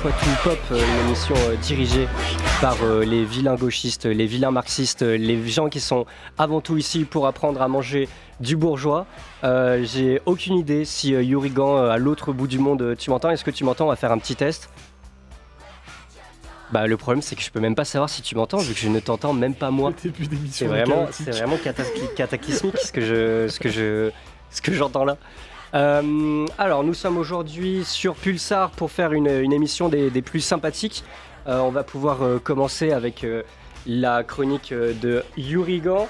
Quoi tout pop, une émission dirigée par les vilains gauchistes, les vilains marxistes, les gens qui sont avant tout ici pour apprendre à manger du bourgeois. J'ai aucune idée si Yurigan à l'autre bout du monde, tu m'entends? Est-ce que tu m'entends? On va faire un petit test. Bah le problème c'est que je peux même pas savoir si tu m'entends vu que je ne t'entends même pas moi. C'est vraiment cataclysmique ce que j'entends là. Alors nous sommes aujourd'hui sur Pulsar pour faire une émission des plus sympathiques. On va pouvoir commencer avec la chronique de Yurigan.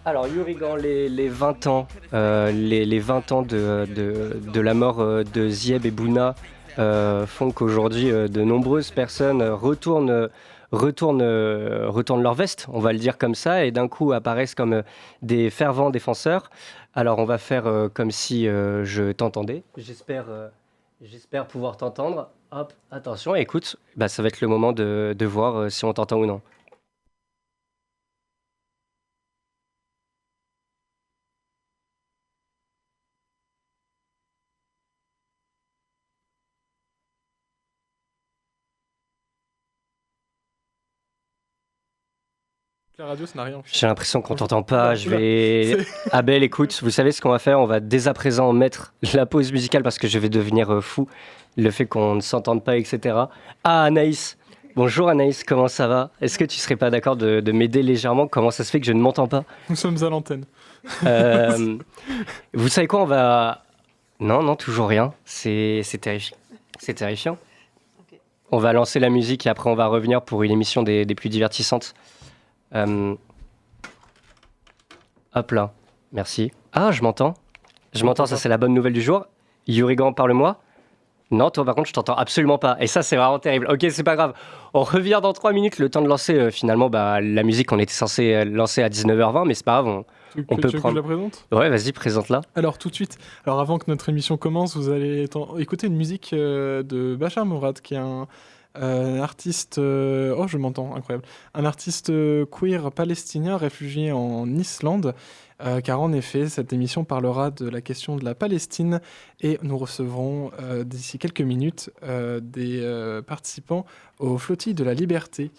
Alors Yurigan, les 20 ans, les 20 ans de la mort de Zieb et Bouna font qu'aujourd'hui de nombreuses personnes retournent leur veste, on va le dire comme ça, et d'un coup apparaissent comme des fervents défenseurs. Alors on va faire comme si je t'entendais. J'espère pouvoir t'entendre. Hop, attention, écoute, bah, ça va être le moment de voir si on t'entend ou non. La radio, ça n'a rien. J'ai l'impression qu'on t'entend pas. Abel, écoute, vous savez ce qu'on va faire? On va dès à présent mettre la pause musicale parce que je vais devenir fou. Le fait qu'on ne s'entende pas, etc. Ah, Anaïs. Bonjour Anaïs, comment ça va? Est-ce que tu serais pas d'accord de m'aider légèrement? Comment ça se fait que je ne m'entends pas? Nous sommes à l'antenne. Vous savez quoi? On va... Non, toujours rien. C'est terrifiant. C'est terrifiant. Okay. On va lancer la musique et après on va revenir pour une émission des plus divertissantes. Hop là, merci. Ah, je m'entends, ça c'est la bonne nouvelle du jour. Yurigan, parle-moi. Non, toi par contre je t'entends absolument pas. Et ça c'est vraiment terrible. Ok, c'est pas grave. On revient dans 3 minutes, le temps de lancer finalement la musique qu'on était censé lancer à 19h20, mais c'est pas grave, on peut prendre... Que je la présente? Ouais, vas-y, présente-la. Alors tout de suite, avant que notre émission commence, vous allez écouter une musique de Bachar Mourad, qui est un artiste, je m'entends, incroyable. Un artiste queer palestinien réfugié en Islande, car en effet, cette émission parlera de la question de la Palestine et nous recevrons d'ici quelques minutes des participants aux flottilles de la liberté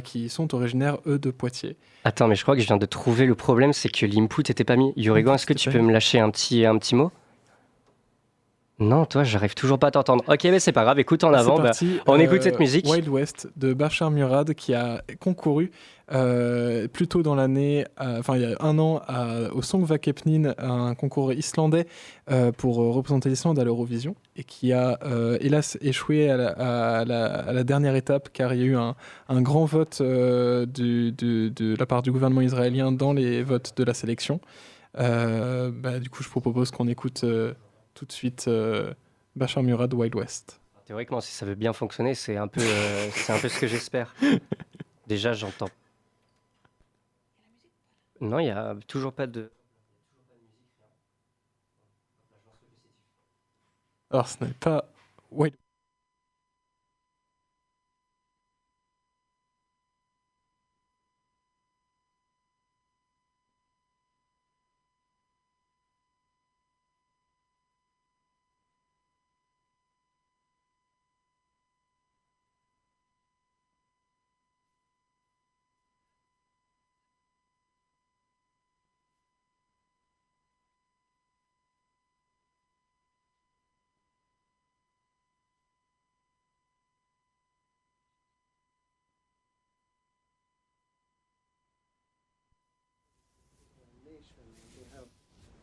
qui sont originaires, eux, de Poitiers. Attends, mais je crois que je viens de trouver le problème, c'est que l'input n'était pas mis. Yurigan, est-ce que tu peux me lâcher un petit mot? Non, toi, j'arrive toujours pas à t'entendre. Ok, mais c'est pas grave, écoute en avant, on écoute cette musique. Wild West de Bachar Mourad qui a concouru plus tôt dans l'année, il y a 1 an, au Songvakeppnin, un concours islandais pour représenter l'Islande à l'Eurovision et qui a hélas échoué à la dernière étape car il y a eu un grand vote de la part du gouvernement israélien dans les votes de la sélection. Du coup, je propose qu'on écoute... tout de suite, Bachar Mourad, Wild West. Théoriquement, si ça veut bien fonctionner, c'est un peu ce que j'espère. Déjà, j'entends. Non, il n'y a toujours pas de... Alors, ce n'est pas... Wild.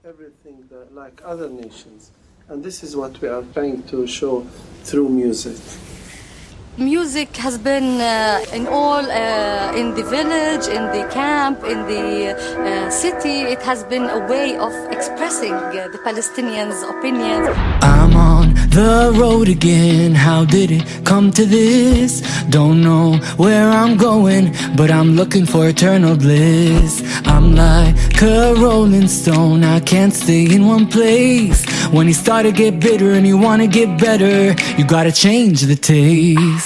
Everything like other nations, and this is what we are trying to show through music. Music has been in the village, in the camp, in the city. It has been a way of expressing the Palestinians' opinions. I'm on the road again. How did it come to this? Don't know where I'm going, but I'm looking for eternal bliss. I'm like a rolling stone, I can't stay in one place. When you start to get bitter and you wanna get better, you gotta change the taste.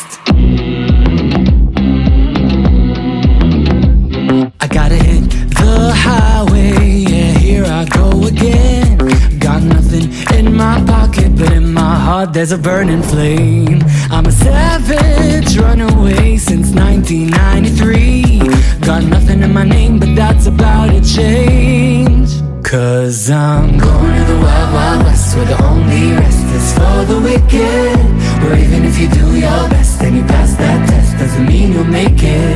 I gotta hit the highway, yeah, here I go again. Got nothing in my pocket, but in my heart there's a burning flame. I'm a my name, but that's about to change. Cause I'm going to the wild, wild west, where the only rest is for the wicked. Where even if you do your best and you pass that test, doesn't mean you'll make it.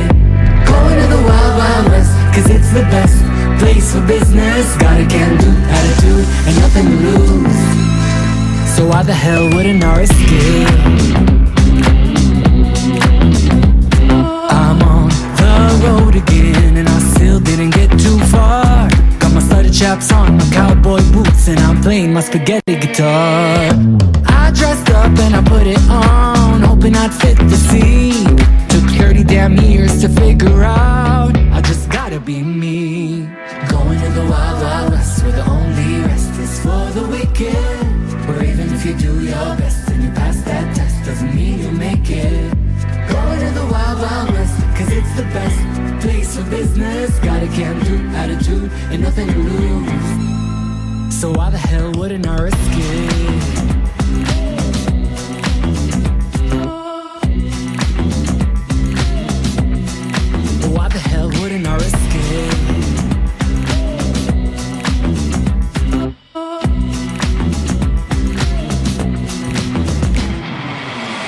Going to the wild, wild west, cause it's the best place for business. Got a can-do attitude and nothing to lose. So why the hell wouldn't I risk it? I'm on the road again and I still didn't get too far. Got my studded chaps on, my cowboy boots, and I'm playing my spaghetti guitar. I dressed up and I put it on, hoping I'd fit the scene. Took 30 damn years to figure out I just gotta be me. Going to the wild, wild west, where the only rest is for the wicked. Where even if you do your best and you pass that test, doesn't mean you'll make it. Going to the wild, wild west, cause it's the best place for business. Got a can-do attitude and nothing to lose. So why the hell wouldn't I risk it? Why the hell wouldn't I risk it?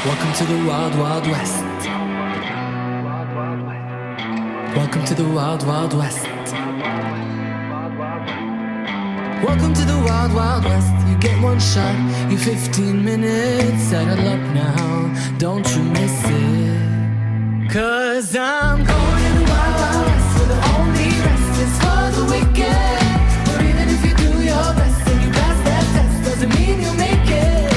Welcome to the wild, wild west. Welcome to the wild, wild west. Welcome to the wild, wild west. You get one shot, you 15 minutes. Settle up now, don't you miss it. Cause I'm going to the wild, wild west, where the only rest is for the wicked. Where even if you do your best and you pass that test, doesn't mean you'll make it.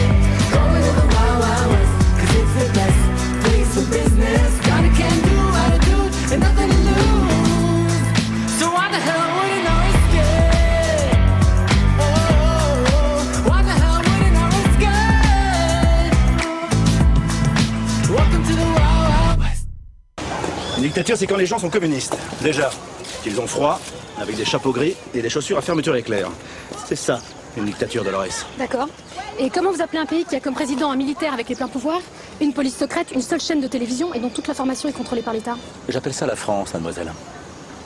Going to the wild, wild west, cause it's the best place for business. Got a can-do attitude and nothing to lose. So why the hell wouldn't I risk it? Oh, why the hell wouldn't I risk it? Welcome to the wild, wild west. Une dictature, c'est quand les gens sont communistes. Déjà, qu'ils ont froid, avec des chapeaux gris et des chaussures à fermeture éclair. C'est ça, une dictature, Dolores. D'accord. Et comment vous appelez un pays qui a comme président un militaire avec les pleins pouvoirs, une police secrète, une seule chaîne de télévision et dont toute l'information est contrôlée par l'État? J'appelle ça la France, mademoiselle.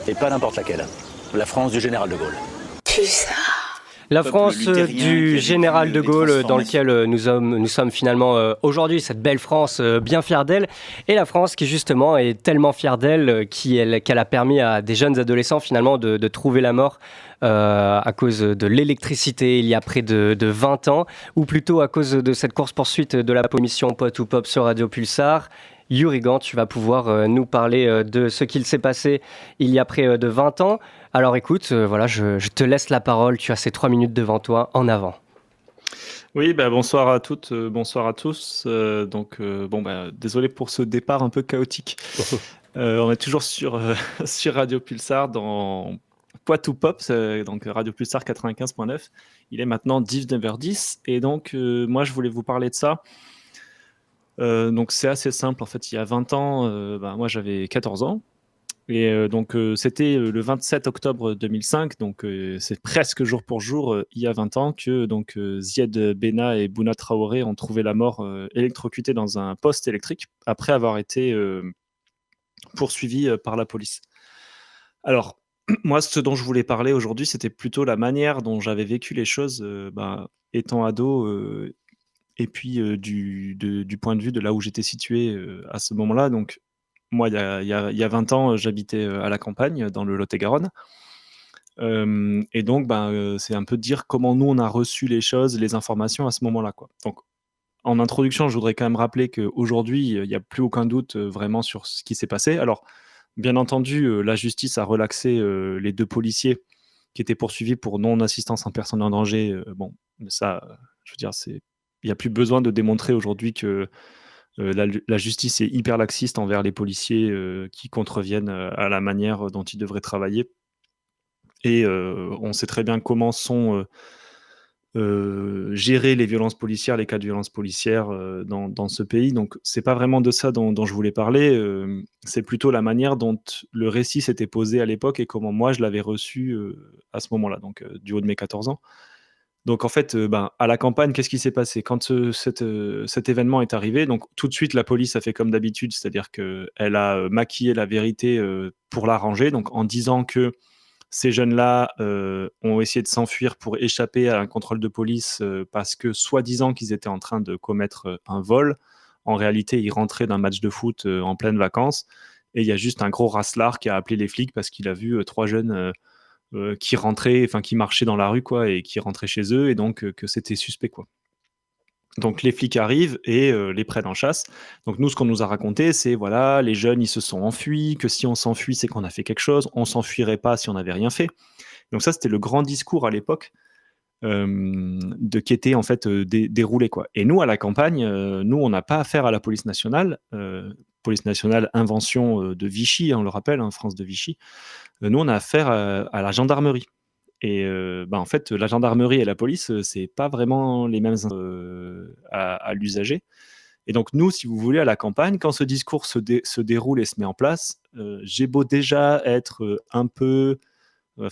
Et pas n'importe laquelle. La France du général de Gaulle. La France du général de Gaulle, dans lequel nous sommes finalement aujourd'hui, cette belle France bien fière d'elle, et la France qui justement est tellement fière d'elle qu'elle a permis à des jeunes adolescents finalement de trouver la mort à cause de l'électricité il y a près de 20 ans, ou plutôt à cause de cette course-poursuite de la commission Pot ou Pop sur Radio Pulsar. Yurigan, tu vas pouvoir nous parler de ce qu'il s'est passé il y a près de 20 ans. Alors écoute, voilà, je te laisse la parole, tu as ces 3 minutes devant toi, en avant. Oui, bonsoir à toutes, bonsoir à tous. Désolé pour ce départ un peu chaotique. On est toujours sur Radio Pulsar dans Poitou Pop, donc Radio Pulsar 95.9. Il est maintenant 19h10 et donc moi je voulais vous parler de ça. Donc c'est assez simple en fait, il y a 20 ans, moi j'avais 14 ans. Et c'était le 27 octobre 2005, donc c'est presque jour pour jour, il y a 20 ans, que Ziad Benna et Bouna Traoré ont trouvé la mort électrocutés dans un poste électrique après avoir été poursuivis par la police. Alors, moi, ce dont je voulais parler aujourd'hui, c'était plutôt la manière dont j'avais vécu les choses étant ado, et puis du point de vue de là où j'étais situé à ce moment-là. Donc, moi, il y a 20 ans, j'habitais à la campagne, dans le Lot-et-Garonne. Et donc, c'est un peu dire comment nous, on a reçu les choses, les informations à ce moment-là, quoi. Donc, en introduction, je voudrais quand même rappeler qu'aujourd'hui, il n'y a plus aucun doute vraiment sur ce qui s'est passé. Alors, bien entendu, la justice a relaxé les 2 policiers qui étaient poursuivis pour non-assistance en personne en danger. Ça, je veux dire, il n'y a plus besoin de démontrer aujourd'hui que la justice est hyper laxiste envers les policiers qui contreviennent à la manière dont ils devraient travailler. Et on sait très bien comment sont gérées les violences policières, les cas de violences policières dans ce pays. Donc, c'est pas vraiment de ça dont je voulais parler. C'est plutôt la manière dont le récit s'était posé à l'époque et comment moi je l'avais reçu à ce moment-là, donc du haut de mes 14 ans. Donc en fait, à la campagne, qu'est-ce qui s'est passé? Quand cet événement est arrivé, donc tout de suite la police a fait comme d'habitude, c'est-à-dire qu'elle a maquillé la vérité pour l'arranger, donc en disant que ces jeunes-là ont essayé de s'enfuir pour échapper à un contrôle de police parce que soi-disant qu'ils étaient en train de commettre un vol. En réalité, ils rentraient d'un match de foot en pleines vacances et il y a juste un gros racelard qui a appelé les flics parce qu'il a vu 3 jeunes qui rentraient, enfin qui marchaient dans la rue quoi, et qui rentraient chez eux et donc que c'était suspect quoi. Donc les flics arrivent et les prennent en chasse. Donc nous, ce qu'on nous a raconté, c'est voilà, les jeunes, ils se sont enfuis, que si on s'enfuit, c'est qu'on a fait quelque chose, on s'enfuirait pas si on n'avait rien fait. Donc ça, c'était le grand discours à l'époque qui était en fait déroulé quoi. Et nous, à la campagne, nous, on n'a pas affaire à la police nationale. Police nationale, invention de Vichy, on le rappelle, France de Vichy. Nous, on a affaire à la gendarmerie. Et en fait, la gendarmerie et la police, c'est pas vraiment les mêmes à l'usager. Et donc nous, si vous voulez, à la campagne, quand ce discours se déroule et se met en place, j'ai beau déjà être un peu,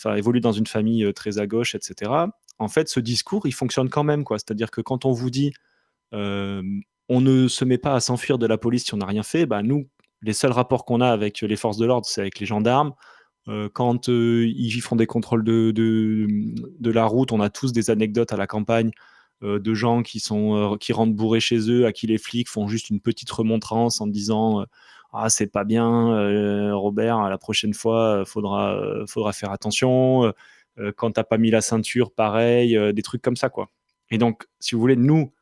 évoluer dans une famille très à gauche, etc. En fait, ce discours, il fonctionne quand même, quoi. C'est-à-dire que quand on vous dit, on ne se met pas à s'enfuir de la police si on n'a rien fait, nous, les seuls rapports qu'on a avec les forces de l'ordre, c'est avec les gendarmes. Quand ils font des contrôles de la route, on a tous des anecdotes à la campagne de gens qui rentrent bourrés chez eux, à qui les flics font juste une petite remontrance en disant ah c'est pas bien Robert, la prochaine fois faudra faire attention, quand t'as pas mis la ceinture pareil, des trucs comme ça quoi. Et donc si vous voulez, nous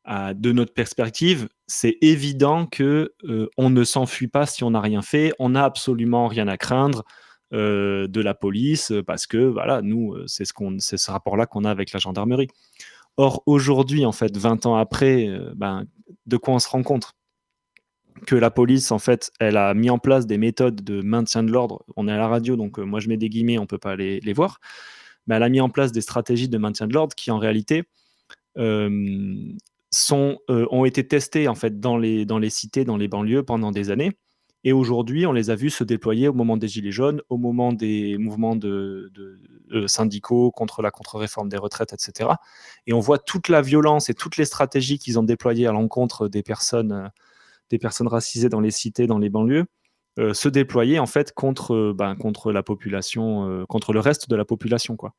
de notre perspective, c'est évident que on ne s'enfuit pas si on n'a rien fait, on n'a absolument rien à craindre de la police parce que voilà, nous, c'est ce rapport-là qu'on a avec la gendarmerie. Or, aujourd'hui, en fait, 20 ans après, de quoi on se rend compte? Que la police, en fait, elle a mis en place des méthodes de maintien de l'ordre. On est à la radio, donc moi je mets des guillemets, on ne peut pas les voir. Mais elle a mis en place des stratégies de maintien de l'ordre qui, en réalité, ont été testées en fait, dans les cités, dans les banlieues pendant des années. Et aujourd'hui, on les a vus se déployer au moment des Gilets jaunes, au moment des mouvements syndicaux contre la contre-réforme des retraites, etc. Et on voit toute la violence et toutes les stratégies qu'ils ont déployées à l'encontre des personnes racisées dans les cités, dans les banlieues, se déployer en fait contre la population, contre le reste de la population, quoi.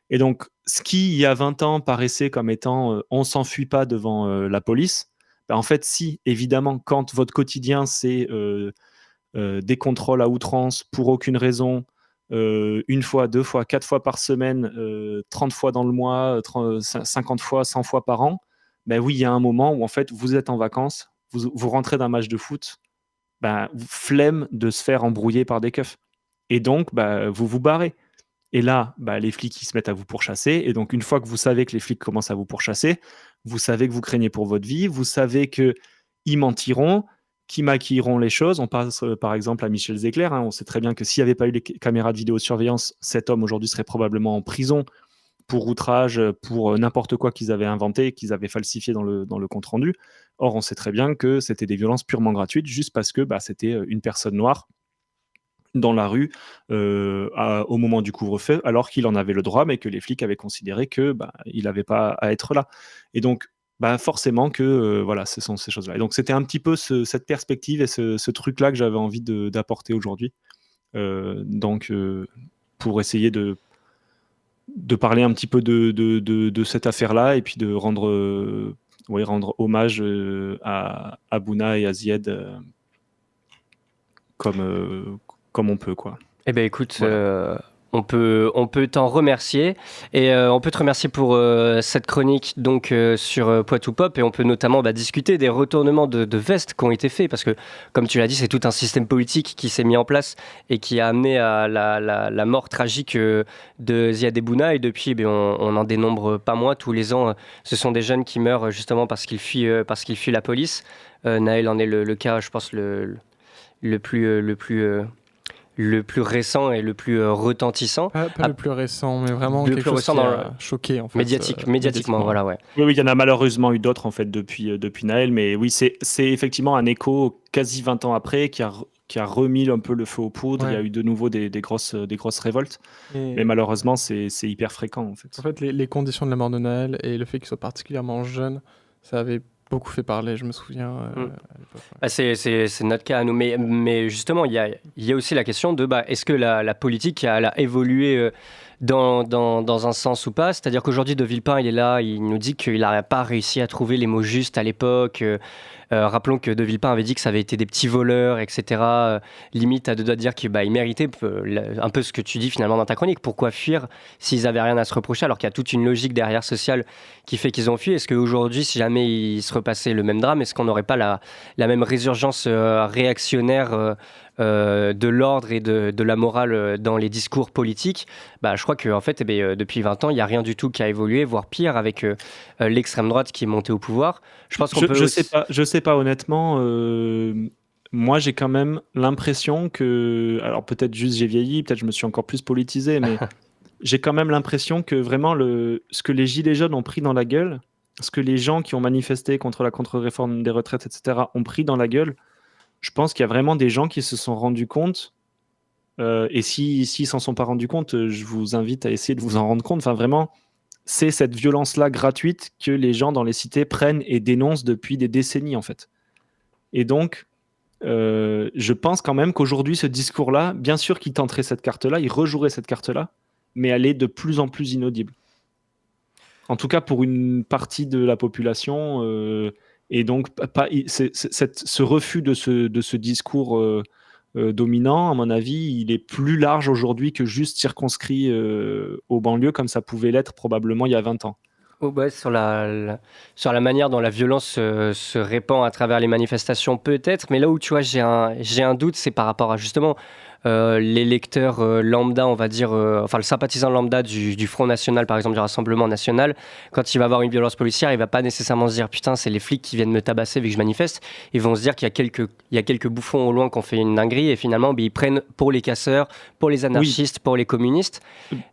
Et donc, ce qui, il y a 20 ans, paraissait comme étant on s'enfuit pas devant la police, en fait, si, évidemment, quand votre quotidien, c'est des contrôles à outrance pour aucune raison, 1 fois, 2 fois, 4 fois par semaine, 30 fois dans le mois, 50 fois, 100 fois par an, oui, il y a un moment où en fait vous êtes en vacances, vous rentrez d'un match de foot, flemme de se faire embrouiller par des keufs. Et donc, vous vous barrez. Et là, les flics ils se mettent à vous pourchasser. Et donc, une fois que vous savez que les flics commencent à vous pourchasser, vous savez que vous craignez pour votre vie, vous savez qu'ils mentiront, qui maquilleront les choses. On passe par exemple à Michel Zecler. On sait très bien que s'il n'y avait pas eu les caméras de vidéosurveillance, cet homme aujourd'hui serait probablement en prison pour outrage, pour n'importe quoi qu'ils avaient inventé, qu'ils avaient falsifié dans le compte-rendu. Or, on sait très bien que c'était des violences purement gratuites, juste parce que c'était une personne noire dans la rue au moment du couvre-feu, alors qu'il en avait le droit, mais que les flics avaient considéré qu'il n'avait pas à être là. Et donc, forcément que voilà, ce sont ces choses-là. Et donc c'était un petit peu cette perspective et ce truc-là que j'avais envie d'apporter aujourd'hui. Donc pour essayer de parler un petit peu de cette affaire-là et puis de rendre hommage à Bouna et à Zied comme on peut, quoi. Eh ben écoute, Voilà. on peut t'en remercier et on peut te remercier pour cette chronique donc sur Poitou Pop, et on peut notamment discuter des retournements de veste qui ont été faits, parce que comme tu l'as dit, c'est tout un système politique qui s'est mis en place et qui a amené à la mort tragique de Ziad Bouna, et depuis on n'en dénombre pas moins. Tous les ans, ce sont des jeunes qui meurent justement parce qu'ils fuient la police. Naël en est le cas, je pense, le plus récent et le plus retentissant. Pas le plus récent, mais vraiment le quelque plus chose récent qui a choqué, en fait. médiatiquement, voilà, ouais. Oui, il y en a malheureusement eu d'autres, en fait, depuis Naël, mais oui, c'est effectivement un écho quasi 20 ans après qui a qui a remis un peu le feu aux poudres. Ouais. Il y a eu de nouveau des grosses révoltes. Et Mais malheureusement, c'est hyper fréquent, en fait. en fait, les conditions de la mort de Naël et le fait qu'il soit particulièrement jeune, ça avait beaucoup fait parler, je me souviens. À l'époque, ouais. Ah, c'est notre cas à nous. Mais justement, il y a aussi la question de est-ce que la politique elle a évolué dans un sens ou pas. C'est-à-dire qu'aujourd'hui, De Villepin, il est là, il nous dit qu'il n'a pas réussi à trouver les mots justes à l'époque. Rappelons que De Villepin avait dit que ça avait été des petits voleurs, etc. Limite à deux doigts de dire qu'il méritait un peu ce que tu dis finalement dans ta chronique. Pourquoi fuir s'ils n'avaient rien à se reprocher alors qu'il y a toute une logique derrière sociale qui fait qu'ils ont fui? Est-ce qu'aujourd'hui, si jamais il se repassait le même drame, est-ce qu'on n'aurait pas la même résurgence réactionnaire de l'ordre et de la morale dans les discours politiques? Je crois que en fait, depuis 20 ans, il n'y a rien du tout qui a évolué, voire pire, avec l'extrême droite qui est montée au pouvoir. Je pense qu'on peut Je sais pas honnêtement. Moi, j'ai quand même l'impression que, alors peut-être juste j'ai vieilli, peut-être je me suis encore plus politisé, mais j'ai quand même l'impression que vraiment ce que les gilets jaunes ont pris dans la gueule, ce que les gens qui ont manifesté contre la contre-réforme des retraites, etc., ont pris dans la gueule, je pense qu'il y a vraiment des gens qui se sont rendus compte. Et s'ils s'en sont pas rendus compte, je vous invite à essayer de vous en rendre compte. Enfin, vraiment, c'est cette violence-là gratuite que les gens dans les cités prennent et dénoncent depuis des décennies, en fait. Et donc, je pense quand même qu'aujourd'hui, ce discours-là, bien sûr qu'il tenterait cette carte-là, il rejouerait cette carte-là, mais elle est de plus en plus inaudible. En tout cas, pour une partie de la population. Et donc, ce refus de ce discours dominant, à mon avis, il est plus large aujourd'hui que juste circonscrit aux banlieues, comme ça pouvait l'être probablement il y a 20 ans. sur la manière dont la violence se répand à travers les manifestations, peut-être. Mais là où tu vois, j'ai un doute, c'est par rapport à justement l'électeur lambda, on va dire, enfin le sympathisant lambda du Front National, par exemple, du Rassemblement National. Quand il va avoir une violence policière, il va pas nécessairement se dire putain, c'est les flics qui viennent me tabasser vu que je manifeste. Ils vont se dire qu'il y a quelques bouffons au loin qui ont fait une dinguerie, et finalement ils prennent pour les casseurs, pour les anarchistes, pour les communistes.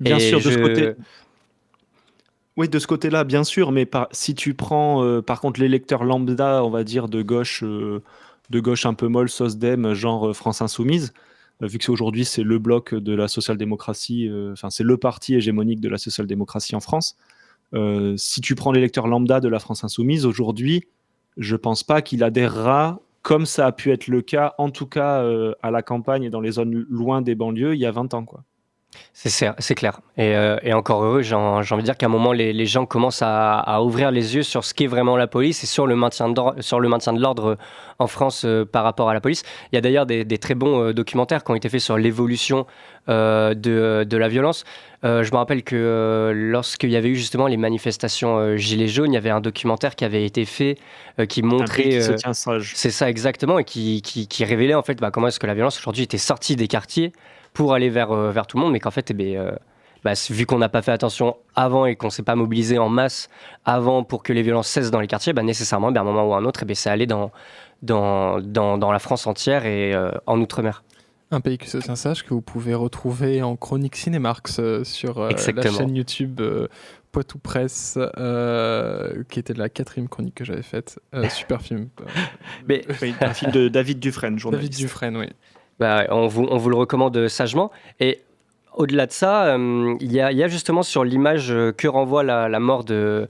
Bien Et sûr, de ce côté. Oui, de ce côté-là, bien sûr, mais si tu prends par contre l'électeur lambda, on va dire de gauche un peu molle, SOSDEM, genre France Insoumise, vu que aujourd'hui c'est le bloc de la social-démocratie, enfin c'est le parti hégémonique de la social-démocratie en France. Si tu prends l'électeur lambda de la France Insoumise, aujourd'hui, je pense pas qu'il adhérera, comme ça a pu être le cas, en tout cas à la campagne et dans les zones loin des banlieues, il y a 20 ans, quoi. C'est clair. Et encore heureux, j'ai envie de dire qu'à un moment, les gens commencent à ouvrir les yeux sur ce qu'est vraiment la police et sur le maintien de l'ordre en France par rapport à la police. Il y a d'ailleurs des très bons documentaires qui ont été faits sur l'évolution de la violence. Je me rappelle que lorsqu'il y avait eu justement les manifestations Gilets jaunes, il y avait un documentaire qui avait été fait qui montrait... Un pays qui se tient sage. C'est ça exactement, et qui révélait en fait comment est-ce que la violence aujourd'hui était sortie des quartiers pour aller vers tout le monde, mais qu'en fait, vu qu'on n'a pas fait attention avant et qu'on ne s'est pas mobilisé en masse avant pour que les violences cessent dans les quartiers, nécessairement, à un moment ou à un autre, c'est allé dans la France entière et en Outre-mer. Un pays qui se tient sage que vous pouvez retrouver en chronique Cinémarx sur la chaîne YouTube Poitou Presse, qui était la 4e chronique que j'avais faite. Super film. Un film de David Dufresne, journaliste. David Dufresne, oui. On vous le recommande sagement. Et au-delà de ça, il y a justement sur l'image que renvoie la mort de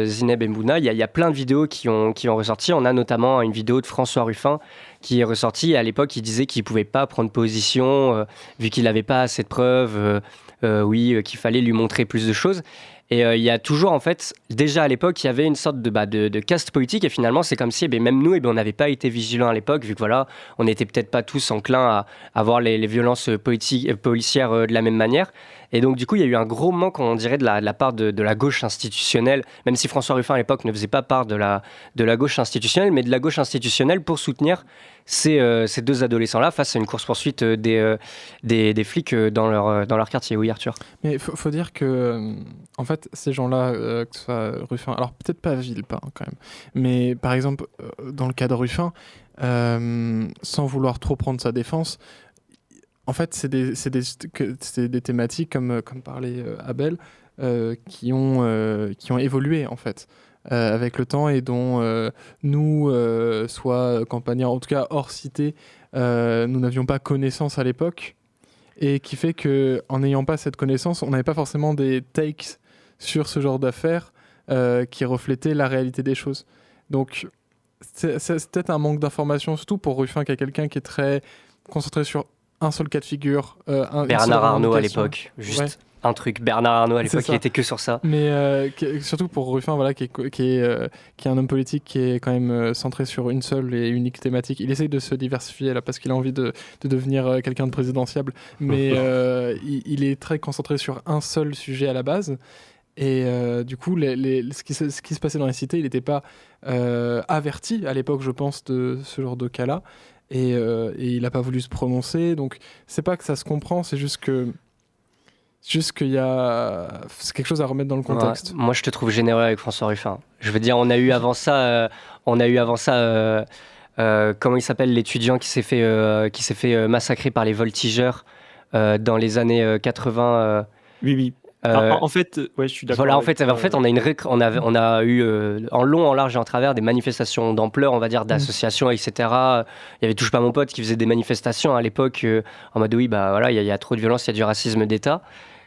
Zineb Mbouna, il y a plein de vidéos qui ont ressorti. On a notamment une vidéo de François Ruffin qui est ressortie. Et à l'époque, il disait qu'il ne pouvait pas prendre position vu qu'il n'avait pas assez de preuves, qu'il fallait lui montrer plus de choses. Et il y a toujours, en fait, déjà à l'époque, il y avait une sorte de caste politique. Et finalement, c'est comme si même nous, on n'avait pas été vigilants à l'époque, vu que on n'était peut-être pas tous enclins à voir les violences policières de la même manière. Et donc, du coup, il y a eu un gros manque, on dirait, de la part de la gauche institutionnelle, même si François Ruffin, à l'époque, ne faisait pas part de la gauche institutionnelle, mais de la gauche institutionnelle pour soutenir ces deux adolescents-là face à une course-poursuite des flics dans leur quartier. Oui, Arthur. Mais il faut dire que, en fait, ces gens-là, que ce soit Ruffin, alors peut-être pas Villepin quand même, mais par exemple, dans le cas de Ruffin, sans vouloir trop prendre sa défense, en fait, c'est des thématiques, comme parlait Abel, qui ont évolué, en fait. avec le temps et dont nous, soit campagnards, en tout cas hors cité, nous n'avions pas connaissance à l'époque, et qui fait qu'en n'ayant pas cette connaissance, on n'avait pas forcément des takes sur ce genre d'affaires qui reflétaient la réalité des choses. Donc c'est peut-être un manque d'information, surtout pour Ruffin, qui est quelqu'un qui est très concentré sur un seul cas de figure. Bernard Arnault à l'époque, juste un truc. Bernard Arnault à l'époque, il était que sur ça. Mais surtout pour Ruffin, voilà, qui est un homme politique qui est quand même centré sur une seule et unique thématique. Il essaye de se diversifier là parce qu'il a envie de devenir quelqu'un de présidentiable, mais il est très concentré sur un seul sujet à la base. Et du coup, ce qui se passait dans les cités, il n'était pas averti à l'époque, je pense, de ce genre de cas-là. Et il n'a pas voulu se prononcer. Donc, c'est pas que ça se comprend, c'est juste qu'il y a c'est quelque chose à remettre dans le contexte. Ouais, moi, je te trouve généreux avec François Ruffin. Je veux dire, on a eu avant ça, comment il s'appelle, l'étudiant qui s'est fait massacrer par les voltigeurs dans les années 80. Oui. En fait, ouais, je suis d'accord. Voilà, en fait, on a eu en long, en large et en travers des manifestations d'ampleur, on va dire, d'associations, etc. Il y avait Touche pas mon pote qui faisait des manifestations à l'époque en mode oui, bah voilà, il y a trop de violence, il y a du racisme d'État.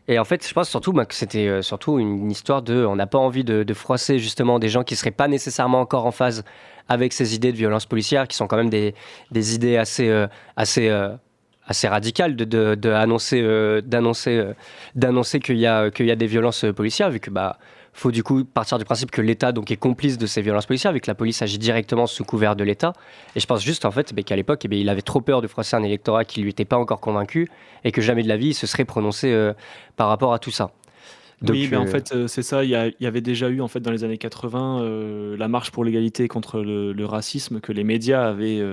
Et en fait, je pense surtout que c'était surtout une histoire on n'a pas envie de froisser justement des gens qui seraient pas nécessairement encore en phase avec ces idées de violence policière, qui sont quand même des idées assez radical d'annoncer qu'il y a des violences policières, vu que faut du coup partir du principe que l'État donc est complice de ces violences policières, vu que la police agit directement sous couvert de l'État. Et je pense juste en fait qu'à l'époque il avait trop peur de froisser un électorat qui lui était pas encore convaincu, et que jamais de la vie il se serait prononcé par rapport à tout ça. Donc, oui, mais en fait, c'est ça. Il y avait déjà eu en fait dans les années 80 la marche pour l'égalité contre le racisme, que les médias avaient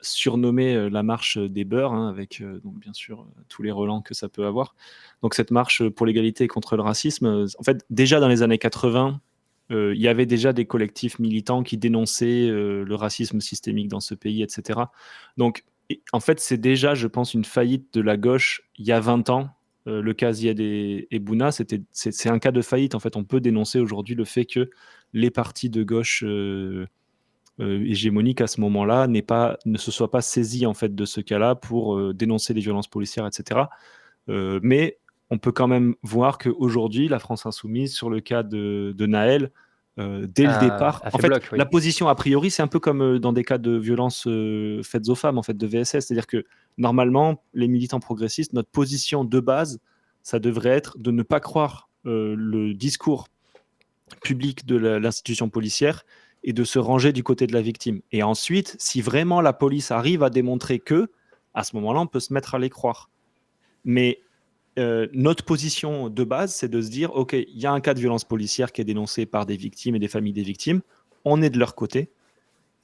surnommé la marche des beurs, avec donc bien sûr tous les relents que ça peut avoir. Donc cette marche pour l'égalité contre le racisme, en fait déjà dans les années 80, il y avait déjà des collectifs militants qui dénonçaient le racisme systémique dans ce pays, etc. Donc en fait c'est déjà, je pense, une faillite de la gauche il y a 20 ans. Le cas Ziad et Bouna, c'est un cas de faillite. En fait, on peut dénoncer aujourd'hui le fait que les partis de gauche hégémonique à ce moment-là ne se soit pas saisi en fait de ce cas-là pour dénoncer les violences policières, etc. Mais on peut quand même voir qu'aujourd'hui, la France Insoumise, sur le cas de Naël, dès le départ, en fait, la position a priori, c'est un peu comme dans des cas de violences faites aux femmes, en fait, de VSS, c'est-à-dire que normalement, les militants progressistes, notre position de base, ça devrait être de ne pas croire le discours public de l'institution policière et de se ranger du côté de la victime. Et ensuite, si vraiment la police arrive à démontrer que, à ce moment-là, on peut se mettre à les croire. Mais notre position de base, c'est de se dire, OK, il y a un cas de violence policière qui est dénoncé par des victimes et des familles des victimes, on est de leur côté.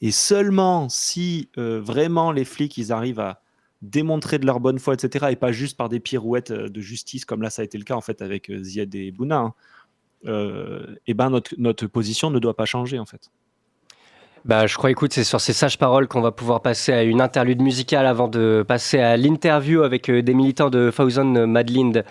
Et seulement si vraiment les flics, ils arrivent à démontrer de leur bonne foi, etc., et pas juste par des pirouettes de justice, comme là, ça a été le cas, en fait, avec Ziad et Bouna, et ben notre position ne doit pas changer, en fait. Je crois, écoute, c'est sur ces sages paroles qu'on va pouvoir passer à une interlude musicale avant de passer à l'interview avec des militants de Thousand Madeleine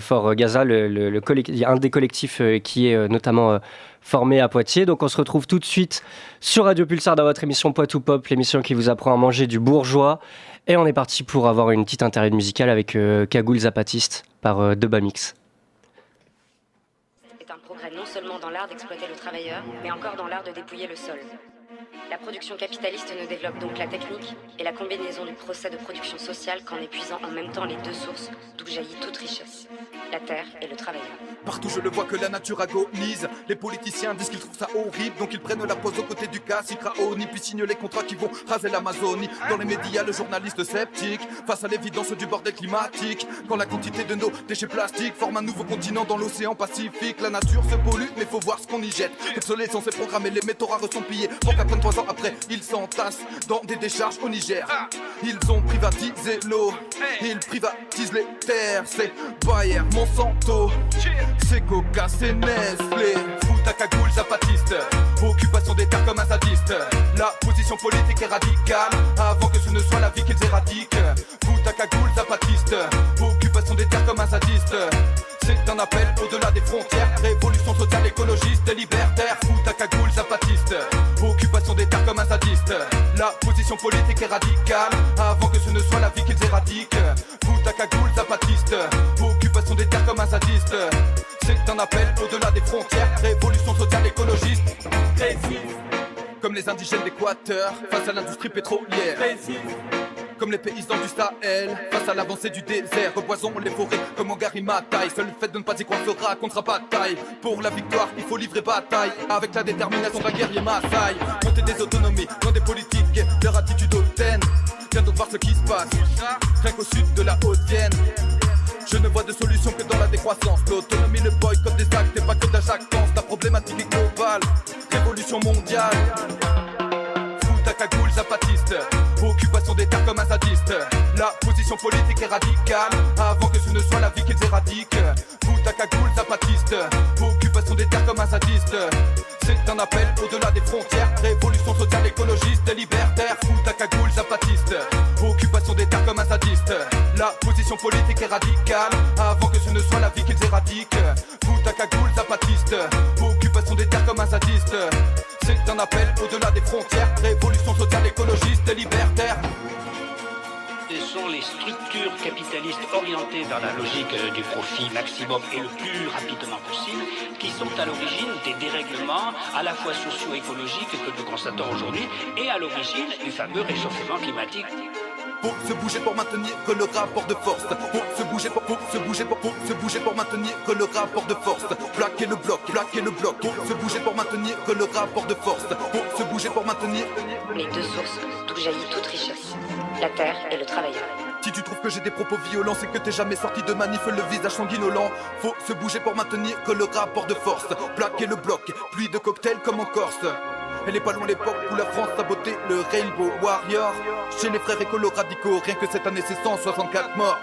for Gaza, un des collectifs qui est notamment formé à Poitiers. Donc on se retrouve tout de suite sur Radio Pulsar dans votre émission Poitou Pop, l'émission qui vous apprend à manger du bourgeois. Et on est parti pour avoir une petite interlude musicale avec Cagoule Zapatiste par Debamix. C'est un progrès non seulement dans l'art d'exploiter le travailleur, mais encore dans l'art de dépouiller le sol. La production capitaliste ne développe donc la technique et la combinaison du procès de production sociale qu'en épuisant en même temps les deux sources d'où jaillit toute richesse, la terre et le travailleur. Partout je le vois que la nature agonise. Les politiciens disent qu'ils trouvent ça horrible, donc ils prennent la pause aux côtés du cacique Raoni, puis signent les contrats qui vont raser l'Amazonie. Dans les médias, le journaliste sceptique face à l'évidence du bordel climatique. Quand la quantité de nos déchets plastiques forme un nouveau continent dans l'océan Pacifique. La nature se pollue, mais faut voir ce qu'on y jette. L'obsolescence est programmée, les métaux rares sont pillés pour qu'après 3 ans après, ils s'entassent dans des décharges au Niger. Ils ont privatisé l'eau, ils privatisent les terres. C'est Bayer, Monsanto, c'est Coca, c'est Nestlé. Fout à cagoule zapatiste, occupation des terres comme un sadiste. La position politique est radicale, avant que ce ne soit la vie qu'ils éradiquent. Fout à cagoule zapatiste, occupation Occupation des terres comme un sadiste. C'est un appel au-delà des frontières. Révolution sociale, écologiste, libertaire. Fout ta cagoule, zapatiste. Occupation des terres comme un sadiste. La position politique est radicale. Avant que ce ne soit la vie qu'ils éradiquent. Fout ta cagoule, zapatiste. Occupation des terres comme un sadiste. C'est un appel au-delà des frontières. Révolution sociale, écologiste. Comme les indigènes d'Équateur face à l'industrie pétrolière. Comme les paysans du Sahel face à l'avancée du désert. Reboisons les forêts comme au Garimatai. Seul le fait de ne pas y croire fera contre-bataille. Pour la victoire, il faut livrer bataille. Avec la détermination d'un guerrier Maasai. Monter des autonomies dans des politiques. Leur attitude hautaine. Viens donc voir ce qui se passe. Rien qu'au sud de la Haute-Vienne. Je ne vois de solution que dans la décroissance. L'autonomie, le boycott des actes et pas que de la jactance. La problématique est globale. Révolution mondiale. Fous ta cagoule, zapatiste. Occupation des terres comme un sadiste. La position politique est radicale. Avant que ce ne soit la vie qu'ils éradiquent. Fous ta cagoule, zapatiste. Occupation des terres comme un sadiste. C'est un appel au-delà des frontières. Révolution sociale, écologiste, libertaire. Fous ta cagoule, zapatiste. Occupation des terres comme un sadiste. La position politique est radicale. Avant que ce ne soit la vie qu'ils éradiquent. Fous ta cagoule, zapatiste. Occupation des terres comme un sadiste. C'est un appel au-delà des frontières. Révolution sociale, écologiste, libertaire. Ce sont les structures capitalistes orientées vers la logique du profit maximum et le plus rapidement possible qui sont à l'origine des dérèglements à la fois socio-écologiques que nous constatons aujourd'hui et à l'origine du fameux réchauffement climatique. Faut se bouger pour maintenir que le rapport de force. Faut se bouger pour maintenir que le rapport de force. Plaquer le bloc. Faut se bouger pour maintenir que le rapport de force. Faut se bouger pour maintenir les deux sources d'où jaillit toute richesse, la terre et le travailleur. Si tu trouves que j'ai des propos violents, c'est que t'es jamais sorti de manif, le visage sanguinolent. Faut se bouger pour maintenir que le rapport de force. Plaquer le bloc, pluie de cocktails comme en Corse. Elle est pas loin l'époque où la France sabotait le Rainbow Warrior. Chez les frères écolos radicaux, rien que cette année c'est 164 morts.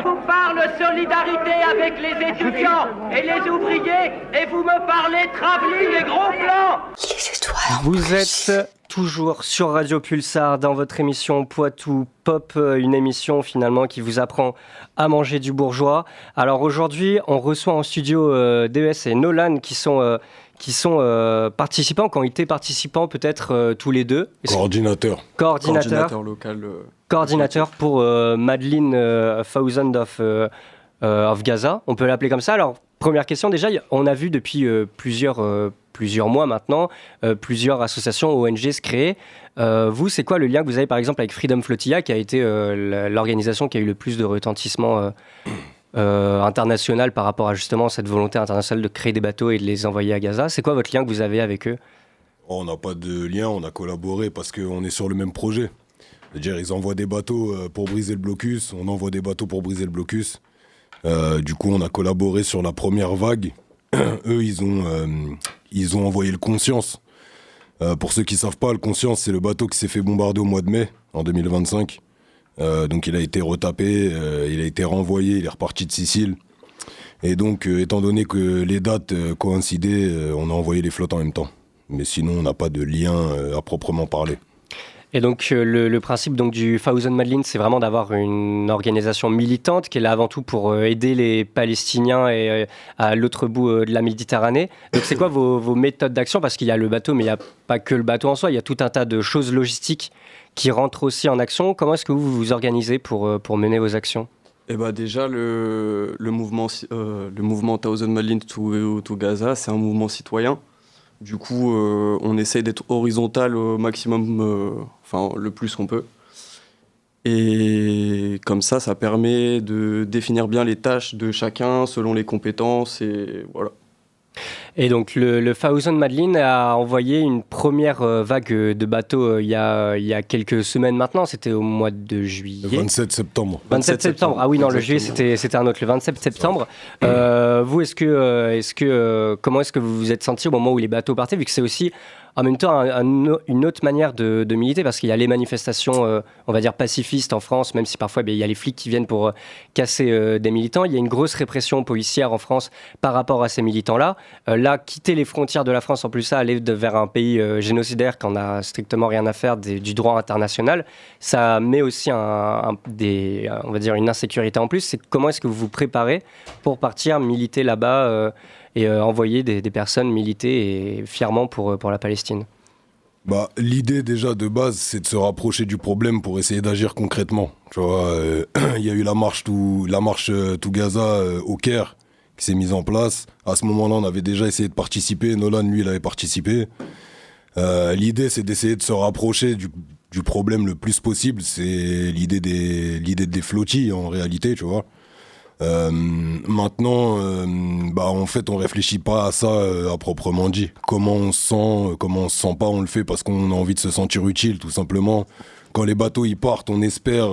Vous parle solidarité avec les étudiants et les ouvriers et vous me parlez travelling et gros plans. Les étoiles. Vous êtes toujours sur Radio Pulsar dans votre émission Poitou Pop, une émission finalement qui vous apprend à manger du bourgeois. Alors aujourd'hui, on reçoit en studio DES et Nolan qui sont participants, qui ont été participants peut-être tous les deux. Coordinateur local. Coordinateur pour Madeleine Thousand of Gaza, on peut l'appeler comme ça. Alors, première question, déjà, on a vu depuis plusieurs mois maintenant, plusieurs associations ONG se créer. Vous, c'est quoi le lien que vous avez par exemple avec Freedom Flotilla, qui a été l'organisation qui a eu le plus de retentissement international par rapport à justement cette volonté internationale de créer des bateaux et de les envoyer à Gaza? C'est quoi votre lien que vous avez avec eux? On n'a pas de lien, on a collaboré parce qu'on est sur le même projet. C'est-à-dire, ils envoient des bateaux pour briser le blocus, on envoie des bateaux pour briser le blocus. Du coup, on a collaboré sur la première vague. Eux, ils ont envoyé le Conscience. Pour ceux qui ne savent pas, le Conscience, c'est le bateau qui s'est fait bombarder au mois de mai, en 2025. Donc, il a été retapé, il a été renvoyé, il est reparti de Sicile. Et donc, étant donné que les dates coïncidaient, on a envoyé les flottes en même temps. Mais sinon, on n'a pas de lien à proprement parler. Et donc le principe donc, du Thousand Madeleine, c'est vraiment d'avoir une organisation militante qui est là avant tout pour aider les Palestiniens et à l'autre bout de la Méditerranée. Donc c'est quoi vos méthodes d'action? Parce qu'il y a le bateau, mais il n'y a pas que le bateau en soi, il y a tout un tas de choses logistiques qui rentrent aussi en action. Comment est-ce que vous vous organisez pour mener vos actions? Eh ben déjà, le mouvement Thousand Madeleine to Gaza, c'est un mouvement citoyen. Du coup, on essaye d'être horizontal au maximum, le plus qu'on peut. Et comme ça permet de définir bien les tâches de chacun selon les compétences et voilà. Et donc le Thousand Madlyn a envoyé une première vague de bateaux il y a quelques semaines maintenant, c'était au mois de juillet. Le 27 septembre. 27 septembre. Ah oui, non, le juillet c'était un autre, le 27 septembre. Vous, comment est-ce que vous vous êtes senti au moment où les bateaux partaient, vu que c'est aussi en même temps une autre manière de militer, parce qu'il y a les manifestations, on va dire pacifistes en France, même si parfois il y a les flics qui viennent pour casser des militants. Il y a une grosse répression policière en France par rapport à ces militants-là. Là, quitter les frontières de la France, en plus ça, aller vers un pays génocidaire qu'on n'a strictement rien à faire du droit international, ça met aussi on va dire une insécurité en plus. C'est comment est-ce que vous vous préparez pour partir militer là-bas et envoyer des personnes militer et fièrement pour la Palestine? L'idée déjà de base, c'est de se rapprocher du problème pour essayer d'agir concrètement. Tu vois, il y a eu la marche to Gaza au Caire qui s'est mise en place. À ce moment-là, on avait déjà essayé de participer. Nolan, lui, il avait participé. L'idée, c'est d'essayer de se rapprocher du problème le plus possible. C'est l'idée des flottilles, en réalité, tu vois. Maintenant, en fait, on réfléchit pas à ça à proprement dit. Comment on se sent pas, on le fait parce qu'on a envie de se sentir utile, tout simplement. Quand les bateaux y partent, on espère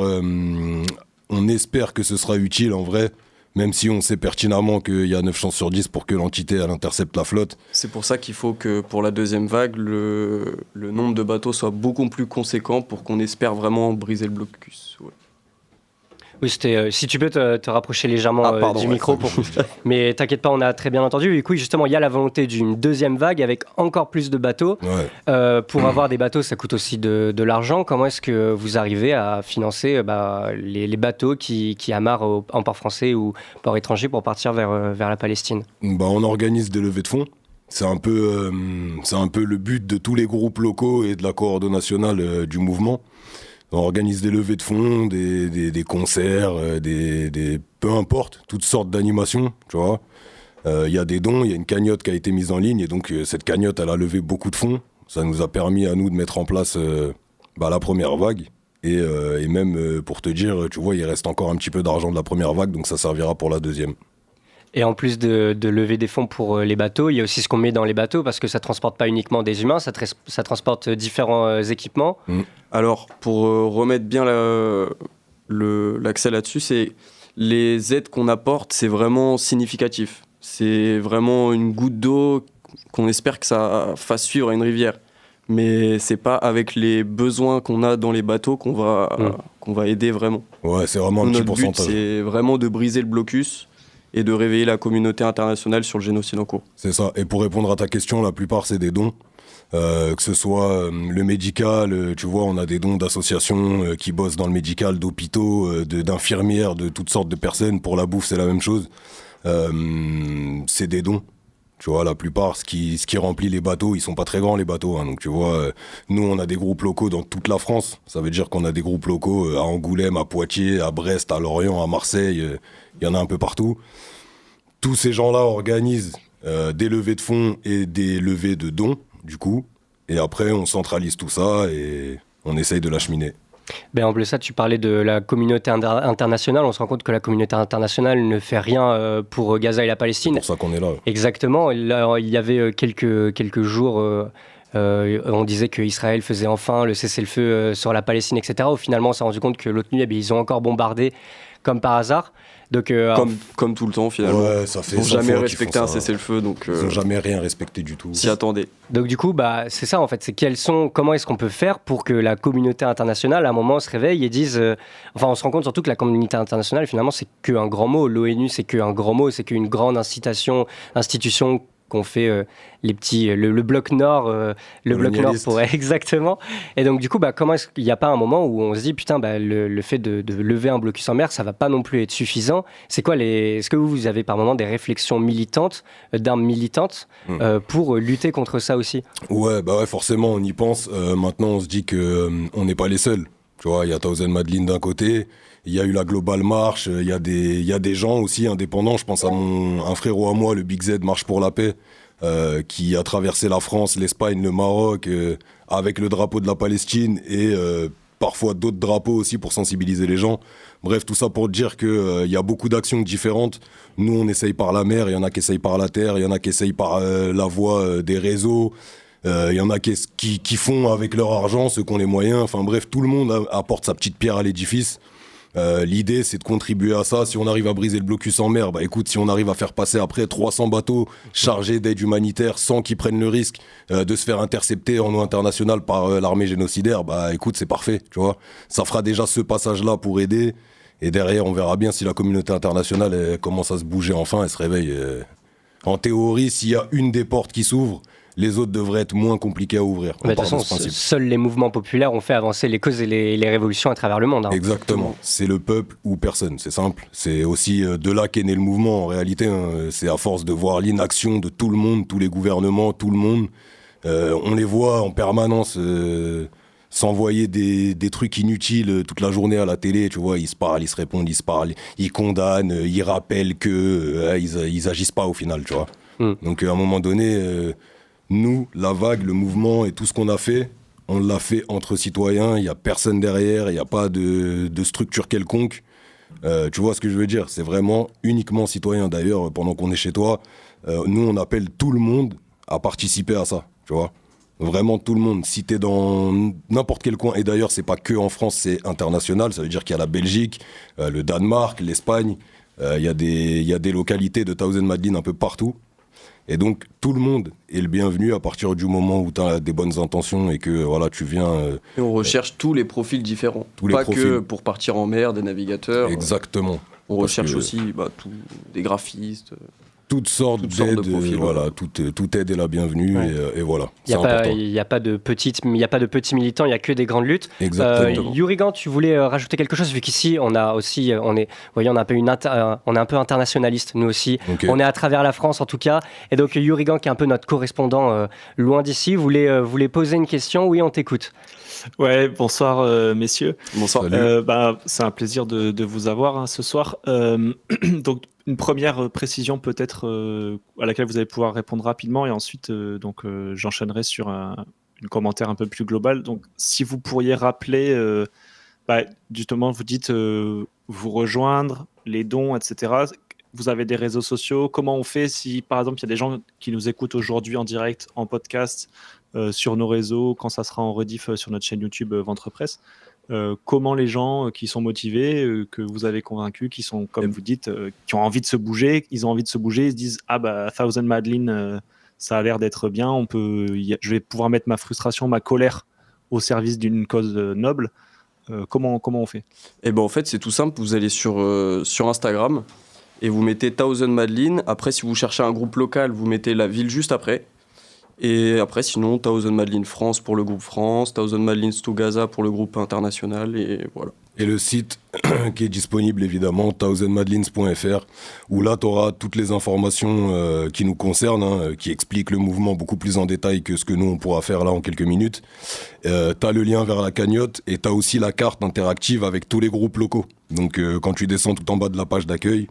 que ce sera utile en vrai, même si on sait pertinemment qu'il y a 9 chances sur 10 pour que l'entité elle intercepte la flotte. C'est pour ça qu'il faut que pour la deuxième vague, le nombre de bateaux soit beaucoup plus conséquent pour qu'on espère vraiment briser le blocus. Ouais. Oui, c'était, si tu peux te rapprocher légèrement du micro. Mais t'inquiète pas, on a très bien entendu. Et oui, justement, il y a la volonté d'une deuxième vague avec encore plus de bateaux. Ouais. Pour avoir des bateaux, ça coûte aussi de l'argent. Comment est-ce que vous arrivez à financer les bateaux qui amarrent en port français ou port étranger pour partir vers la Palestine? On organise des levées de fonds. C'est un peu le but de tous les groupes locaux et de la coordination nationale du mouvement. On organise des levées de fonds, des concerts, peu importe, toutes sortes d'animations, tu vois. Il y a des dons, il y a une cagnotte qui a été mise en ligne et donc cette cagnotte, elle a levé beaucoup de fonds. Ça nous a permis à nous de mettre en place la première vague. Et même pour te dire, tu vois, il reste encore un petit peu d'argent de la première vague, donc ça servira pour la deuxième. Et en plus de lever des fonds pour les bateaux, il y a aussi ce qu'on met dans les bateaux, parce que ça ne transporte pas uniquement des humains, ça transporte différents équipements. Alors, pour remettre bien l'accès là-dessus, c'est les aides qu'on apporte, c'est vraiment significatif. C'est vraiment une goutte d'eau qu'on espère que ça fasse suivre à une rivière. Mais c'est pas avec les besoins qu'on a dans les bateaux qu'on va aider vraiment. Ouais, c'est vraiment un petit pourcentage. Notre but, c'est vraiment de briser le blocus et de réveiller la communauté internationale sur le génocide en cours. C'est ça. Et pour répondre à ta question, la plupart, c'est des dons. Que ce soit le médical, tu vois, on a des dons d'associations qui bossent dans le médical, d'hôpitaux, d'infirmières, de toutes sortes de personnes. Pour la bouffe, c'est la même chose. C'est des dons. Tu vois, la plupart, ce qui remplit les bateaux, ils sont pas très grands, les bateaux. Donc, tu vois, nous, on a des groupes locaux dans toute la France. Ça veut dire qu'on a des groupes locaux à Angoulême, à Poitiers, à Brest, à Lorient, à Marseille. Il y en a un peu partout. Tous ces gens-là organisent des levées de fonds et des levées de dons, du coup. Et après, on centralise tout ça et on essaye de l'acheminer. En plus de ça, tu parlais de la communauté internationale. On se rend compte que la communauté internationale ne fait rien pour Gaza et la Palestine. C'est pour ça qu'on est là. Exactement. Là, il y avait quelques jours, on disait qu'Israël faisait enfin le cessez-le-feu sur la Palestine, etc. Finalement, on s'est rendu compte que l'autre nuit, ils ont encore bombardé comme par hasard. Donc, comme tout le temps finalement. Ouais, ça fait ils n'ont jamais respecté un cessez-le-feu, donc ils n'ont jamais rien respecté du tout. S'y attendaient. Donc du coup, c'est ça en fait, c'est comment est-ce qu'on peut faire pour que la communauté internationale à un moment se réveille et dise, on se rend compte surtout que la communauté internationale finalement c'est qu'un grand mot, l'ONU c'est qu'un grand mot, c'est qu'une grande institution qu'on fait les petits le bloc nord bloc nord exactement. Et donc du coup comment est-ce qu'il n'y a pas un moment où on se dit putain le fait de lever un blocus en mer ça va pas non plus être suffisant. C'est quoi est-ce que vous avez par moment des réflexions militantes d'armes militantes pour lutter contre ça aussi? Ouais, forcément on y pense. Maintenant on se dit que on n'est pas les seuls. Tu vois, il y a Thousand Madlyn d'un côté, il y a eu la Global March, il y a des gens aussi indépendants. Je pense à un frérot à moi, le Big Z Marche pour la paix, qui a traversé la France, l'Espagne, le Maroc, avec le drapeau de la Palestine et parfois d'autres drapeaux aussi pour sensibiliser les gens. Bref, tout ça pour dire qu'il y a beaucoup d'actions différentes. Nous, on essaye par la mer, il y en a qui essayent par la terre, il y en a qui essayent par la voie des réseaux, il y en a qui font avec leur argent, ceux qui ont les moyens. Enfin bref, tout le monde apporte sa petite pierre à l'édifice. L'idée, c'est de contribuer à ça. Si on arrive à briser le blocus en mer, bah écoute, si on arrive à faire passer après 300 bateaux chargés d'aide humanitaire sans qu'ils prennent le risque de se faire intercepter en eau internationale par l'armée génocidaire, bah écoute, c'est parfait, tu vois. Ça fera déjà ce passage-là pour aider. Et derrière, on verra bien si la communauté internationale elle commence à se bouger enfin, elle se réveille. En théorie, s'il y a une des portes qui s'ouvre, les autres devraient être moins compliqués à ouvrir. De toute façon, seuls les mouvements populaires ont fait avancer les causes et les révolutions à travers le monde. Hein. Exactement. C'est le peuple ou personne, c'est simple. C'est aussi de là qu'est né le mouvement en réalité. Hein. C'est à force de voir l'inaction de tout le monde, tous les gouvernements, tout le monde. On les voit en permanence s'envoyer des trucs inutiles toute la journée à la télé. Tu vois, ils se parlent, ils se répondent, ils se parlent, ils condamnent, ils rappellent que ils agissent pas au final, tu vois. Donc à un moment donné... nous, la vague, le mouvement et tout ce qu'on a fait, on l'a fait entre citoyens, il n'y a personne derrière, il n'y a pas de structure quelconque. Tu vois ce que je veux dire ? C'est vraiment uniquement citoyen. D'ailleurs, pendant qu'on est chez toi, nous, on appelle tout le monde à participer à ça, tu vois ? Vraiment tout le monde. Si t'es dans n'importe quel coin, et d'ailleurs, c'est pas que en France, c'est international, ça veut dire qu'il y a la Belgique, le Danemark, l'Espagne, il y a des localités de Thousand Madeleine un peu partout. Et donc, tout le monde est le bienvenu à partir du moment où tu as des bonnes intentions et que voilà, tu viens... et on recherche tous les profils différents. Pas que pour partir en mer, des navigateurs. Exactement. On recherche aussi des graphistes. Toutes sortes d'aides, voilà, toute aide est la bienvenue et voilà. Il n'y a pas de petits militants, il n'y a que des grandes luttes. Exactement. Yurigan, tu voulais rajouter quelque chose vu qu'ici on a aussi, on est un peu internationaliste nous aussi. Okay. On est à travers la France en tout cas. Et donc Yurigan qui est un peu notre correspondant loin d'ici, voulait poser une question. Oui, on t'écoute. Ouais, bonsoir messieurs. Bonsoir. C'est un plaisir de vous avoir ce soir. Donc une première précision peut-être à laquelle vous allez pouvoir répondre rapidement et ensuite j'enchaînerai sur un commentaire un peu plus global. Donc si vous pourriez rappeler, justement vous dites vous rejoindre, les dons, etc. Vous avez des réseaux sociaux. Comment on fait si par exemple il y a des gens qui nous écoutent aujourd'hui en direct, en podcast, sur nos réseaux, quand ça sera en rediff sur notre chaîne YouTube Ventre Presse, comment les gens qui sont motivés, que vous avez convaincus, qui sont, comme vous dites, qui ont envie de se bouger, ils se disent « Ah bah, Thousand Madeleine, ça a l'air d'être bien, je vais pouvoir mettre ma frustration, ma colère au service d'une cause noble. » Comment on fait ? Eh ben en fait, c'est tout simple, vous allez sur Instagram et vous mettez Thousand Madeleine. Après, si vous cherchez un groupe local, vous mettez la ville juste après. Et après, sinon, Thousand Madeleine France pour le groupe France, Thousand Madeleine to Gaza pour le groupe international, et voilà. Et le site qui est disponible, évidemment, thousandmadeleines.fr, où là, tu auras toutes les informations qui nous concernent, qui expliquent le mouvement beaucoup plus en détail que ce que nous, on pourra faire là en quelques minutes. Tu as le lien vers la cagnotte, et tu as aussi la carte interactive avec tous les groupes locaux. Donc, quand tu descends tout en bas de la page d'accueil,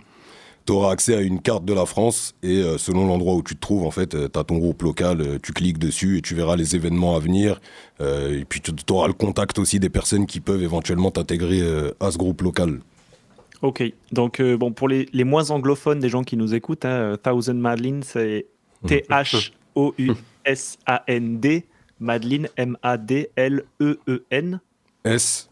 tu auras accès à une carte de la France et selon l'endroit où tu te trouves, en fait, tu as ton groupe local, tu cliques dessus et tu verras les événements à venir. Et puis tu auras le contact aussi des personnes qui peuvent éventuellement t'intégrer à ce groupe local. Ok, donc pour les moins anglophones des gens qui nous écoutent, Thousand Madeleine, c'est THOUSAND, Madeleine, MADLEEN. S.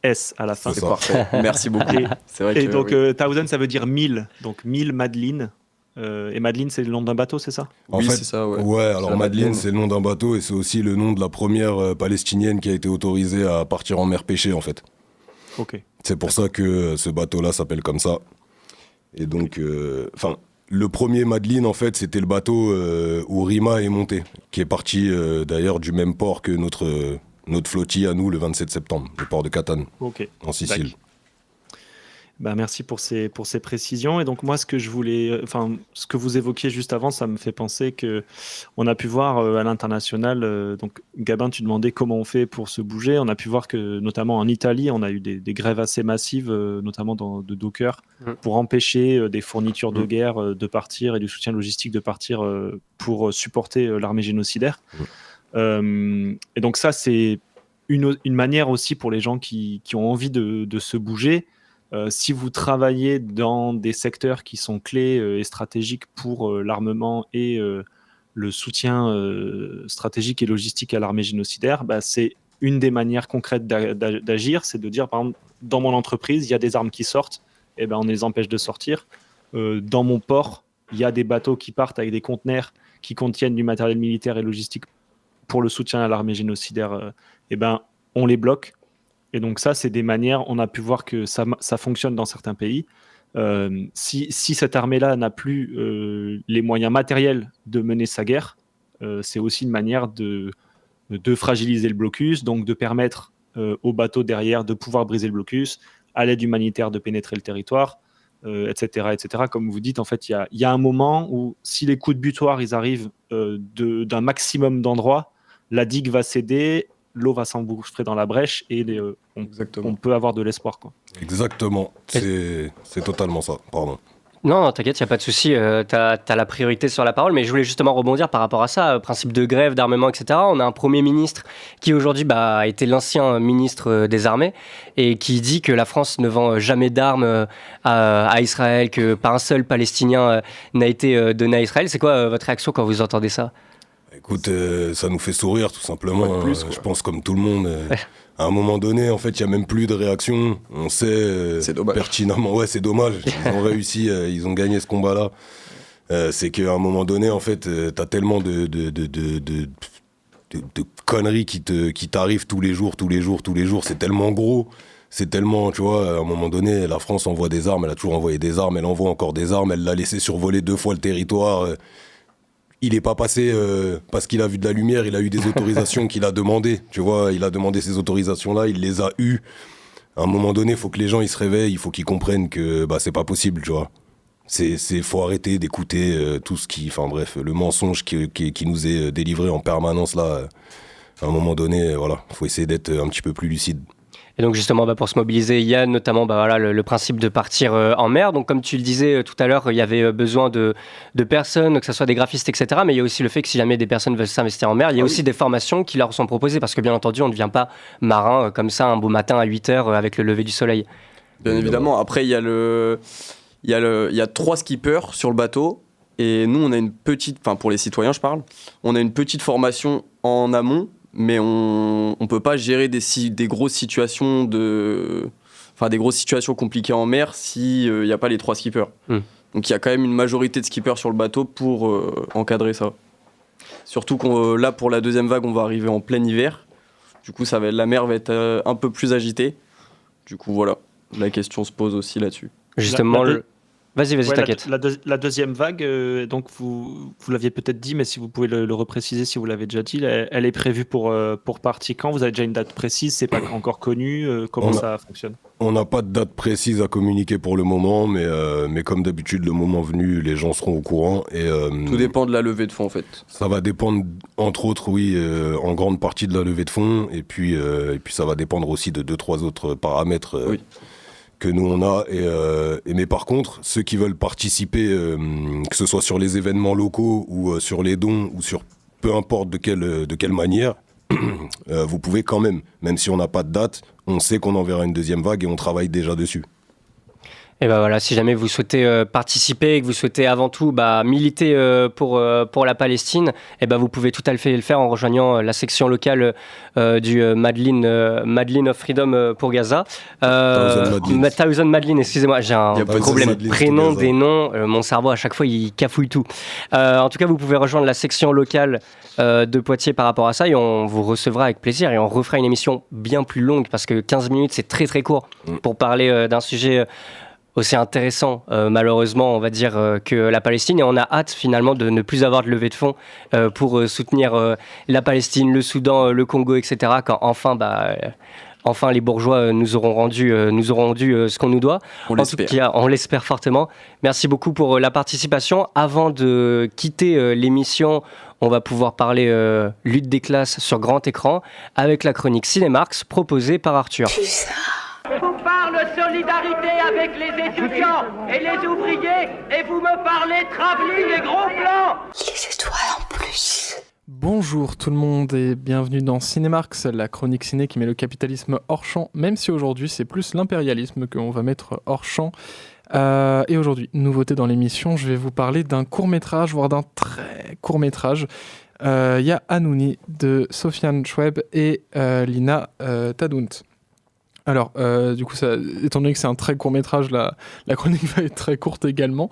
S à la fin. C'est parfait. Merci beaucoup. C'est vrai et donc, Thousand, ça veut dire 1000. Donc, 1000 Madeleine. Et Madeleine, c'est le nom d'un bateau, c'est ça ? En fait, c'est ça, ouais. Ouais, alors Madeleine, c'est le nom d'un bateau et c'est aussi le nom de la première palestinienne qui a été autorisée à partir en mer pêchée, en fait. Ok. C'est pour ça que ce bateau-là s'appelle comme ça. Et donc, le premier Madeleine, en fait, c'était le bateau où Rima est monté, qui est parti d'ailleurs du même port que notre flottille à nous le 27 septembre, le port de Catane, en Sicile. Merci pour ces précisions. Et donc moi, ce que vous évoquiez juste avant, ça me fait penser que on a pu voir à l'international. Donc Gabin, tu demandais comment on fait pour se bouger. On a pu voir que notamment en Italie, on a eu des grèves assez massives, notamment de dockers, pour empêcher des fournitures de guerre de partir et du soutien logistique de partir pour supporter l'armée génocidaire. Et donc ça, c'est une manière aussi pour les gens qui ont envie de se bouger. Si vous travaillez dans des secteurs qui sont clés et stratégiques pour l'armement et le soutien stratégique et logistique à l'armée génocidaire, c'est une des manières concrètes d'agir, c'est de dire, par exemple, dans mon entreprise, il y a des armes qui sortent, et on les empêche de sortir. Dans mon port, il y a des bateaux qui partent avec des conteneurs qui contiennent du matériel militaire et logistique pour le soutien à l'armée génocidaire, on les bloque. Et donc ça, c'est des manières, on a pu voir que ça fonctionne dans certains pays. Si cette armée-là n'a plus les moyens matériels de mener sa guerre, c'est aussi une manière de fragiliser le blocus, donc de permettre aux bateaux derrière de pouvoir briser le blocus, à l'aide humanitaire de pénétrer le territoire, etc., etc. Comme vous dites, en fait, il y a un moment où si les coups de butoir ils arrivent d'un maximum d'endroits, la digue va céder, l'eau va s'engouffrer dans la brèche et on peut avoir de l'espoir, quoi. Exactement, c'est totalement ça, pardon. Non, t'inquiète, il n'y a pas de souci, t'as la priorité sur la parole, mais je voulais justement rebondir par rapport à ça, principe de grève, d'armement, etc. On a un Premier ministre qui aujourd'hui a été l'ancien ministre des Armées et qui dit que la France ne vend jamais d'armes à Israël, que pas un seul Palestinien n'a été donné à Israël. C'est quoi votre réaction quand vous entendez ça ? Écoute, ça nous fait sourire tout simplement, je pense comme tout le monde. À un moment donné, en fait, il n'y a même plus de réaction. On sait pertinemment. Ouais, c'est dommage. Ils ont réussi, ils ont gagné ce combat-là. C'est qu'à un moment donné, en fait, t'as tellement de conneries qui t'arrivent tous les jours. C'est tellement gros. C'est tellement, tu vois, à un moment donné, la France envoie des armes. Elle a toujours envoyé des armes. Elle envoie encore des armes. Elle l'a laissé survoler 2 fois le territoire. Il n'est pas passé parce qu'il a vu de la lumière, il a eu des autorisations qu'il a demandées. Tu vois, il a demandé ces autorisations-là, il les a eues. À un moment donné, il faut que les gens ils se réveillent, il faut qu'ils comprennent que c'est pas possible, tu vois. Faut arrêter d'écouter tout ce qui... Enfin bref, le mensonge qui nous est délivré en permanence là. À un moment donné, voilà, il faut essayer d'être un petit peu plus lucide. Et donc justement, pour se mobiliser, il y a notamment le principe de partir en mer. Donc comme tu le disais tout à l'heure, il y avait besoin de personnes, que ce soit des graphistes, etc. Mais il y a aussi le fait que si jamais des personnes veulent s'investir en mer, il y a aussi des formations qui leur sont proposées. Parce que bien entendu, on ne devient pas marin comme ça un beau matin à 8h avec le lever du soleil. Bien évidemment. Après, il y a 3 skippers sur le bateau. Et nous, on a une petite... Enfin, pour les citoyens, je parle. On a une petite formation en amont. Mais on peut pas gérer des grosses situations des grosses situations compliquées en mer si y a pas les 3 skippers. Donc il y a quand même une majorité de skippers sur le bateau pour encadrer ça. Surtout là pour la deuxième vague, on va arriver en plein hiver. Du coup, la mer va être un peu plus agitée. Du coup, voilà, la question se pose aussi là-dessus. Justement, Vas-y, t'inquiète. La deuxième vague, donc vous l'aviez peut-être dit, mais si vous pouvez le repréciser, si vous l'avez déjà dit, elle est prévue pour partir quand ? Vous avez déjà une date précise ? C'est pas encore connu ? Comment ça fonctionne ? On n'a pas de date précise à communiquer pour le moment, mais comme d'habitude, le moment venu, les gens seront au courant. Et, tout dépend de la levée de fonds, en fait. Ça va dépendre, entre autres, oui, en grande partie de la levée de fonds, et puis ça va dépendre aussi de 2-3 autres paramètres. Oui. Que nous on a, mais par contre ceux qui veulent participer, que ce soit sur les événements locaux ou sur les dons ou sur peu importe de quelle manière, vous pouvez quand même si on n'a pas de date, on sait qu'on enverra une deuxième vague et on travaille déjà dessus. Et voilà, si jamais vous souhaitez participer et que vous souhaitez avant tout militer pour la Palestine, vous pouvez tout à fait le faire en rejoignant la section locale du Madeleine of Freedom pour Gaza. Thousand Madeleine, excusez-moi, j'ai un problème prénom, des noms, mon cerveau à chaque fois il cafouille tout. En tout cas, vous pouvez rejoindre la section locale de Poitiers par rapport à ça et on vous recevra avec plaisir et on refera une émission bien plus longue parce que 15 minutes c'est très très court pour parler d'un sujet aussi intéressant, malheureusement, on va dire, que la Palestine. Et on a hâte, finalement, de ne plus avoir de levée de fonds pour soutenir la Palestine, le Soudan, le Congo, etc. Quand enfin les bourgeois nous auront rendu ce qu'on nous doit. En tout cas, on l'espère fortement. Merci beaucoup pour la participation. Avant de quitter l'émission, on va pouvoir parler lutte des classes sur grand écran avec la chronique Cinémarx proposée par Arthur. Je vous parle solidarité avec les étudiants et les ouvriers et vous me parlez travelling et gros plans. Les étoiles en plus. Bonjour tout le monde et bienvenue dans Cinémarx, la chronique ciné qui met le capitalisme hors champ, même si aujourd'hui c'est plus l'impérialisme qu'on va mettre hors champ. Et aujourd'hui, nouveauté dans l'émission, je vais vous parler d'un court-métrage, voire d'un très court-métrage. Il y a Hanouni de Sofiane Choueb et Lina Tadount. Alors, du coup, étant donné que c'est un très court métrage, la chronique va être très courte également.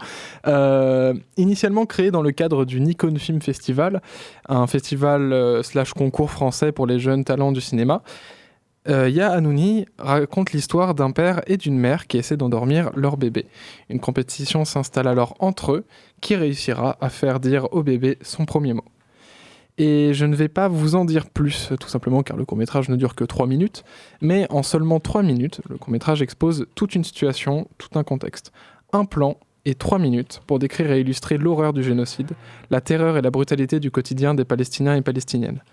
Initialement créé dans le cadre du Nikon Film Festival, un festival / concours français pour les jeunes talents du cinéma, Ya Hanouni raconte l'histoire d'un père et d'une mère qui essaient d'endormir leur bébé. Une compétition s'installe alors entre eux, qui réussira à faire dire au bébé son premier mot. Et je ne vais pas vous en dire plus, tout simplement car le court-métrage ne dure que 3 minutes, mais en seulement 3 minutes, le court-métrage expose toute une situation, tout un contexte. Un plan et 3 minutes pour décrire et illustrer l'horreur du génocide, la terreur et la brutalité du quotidien des Palestiniens et Palestiniennes.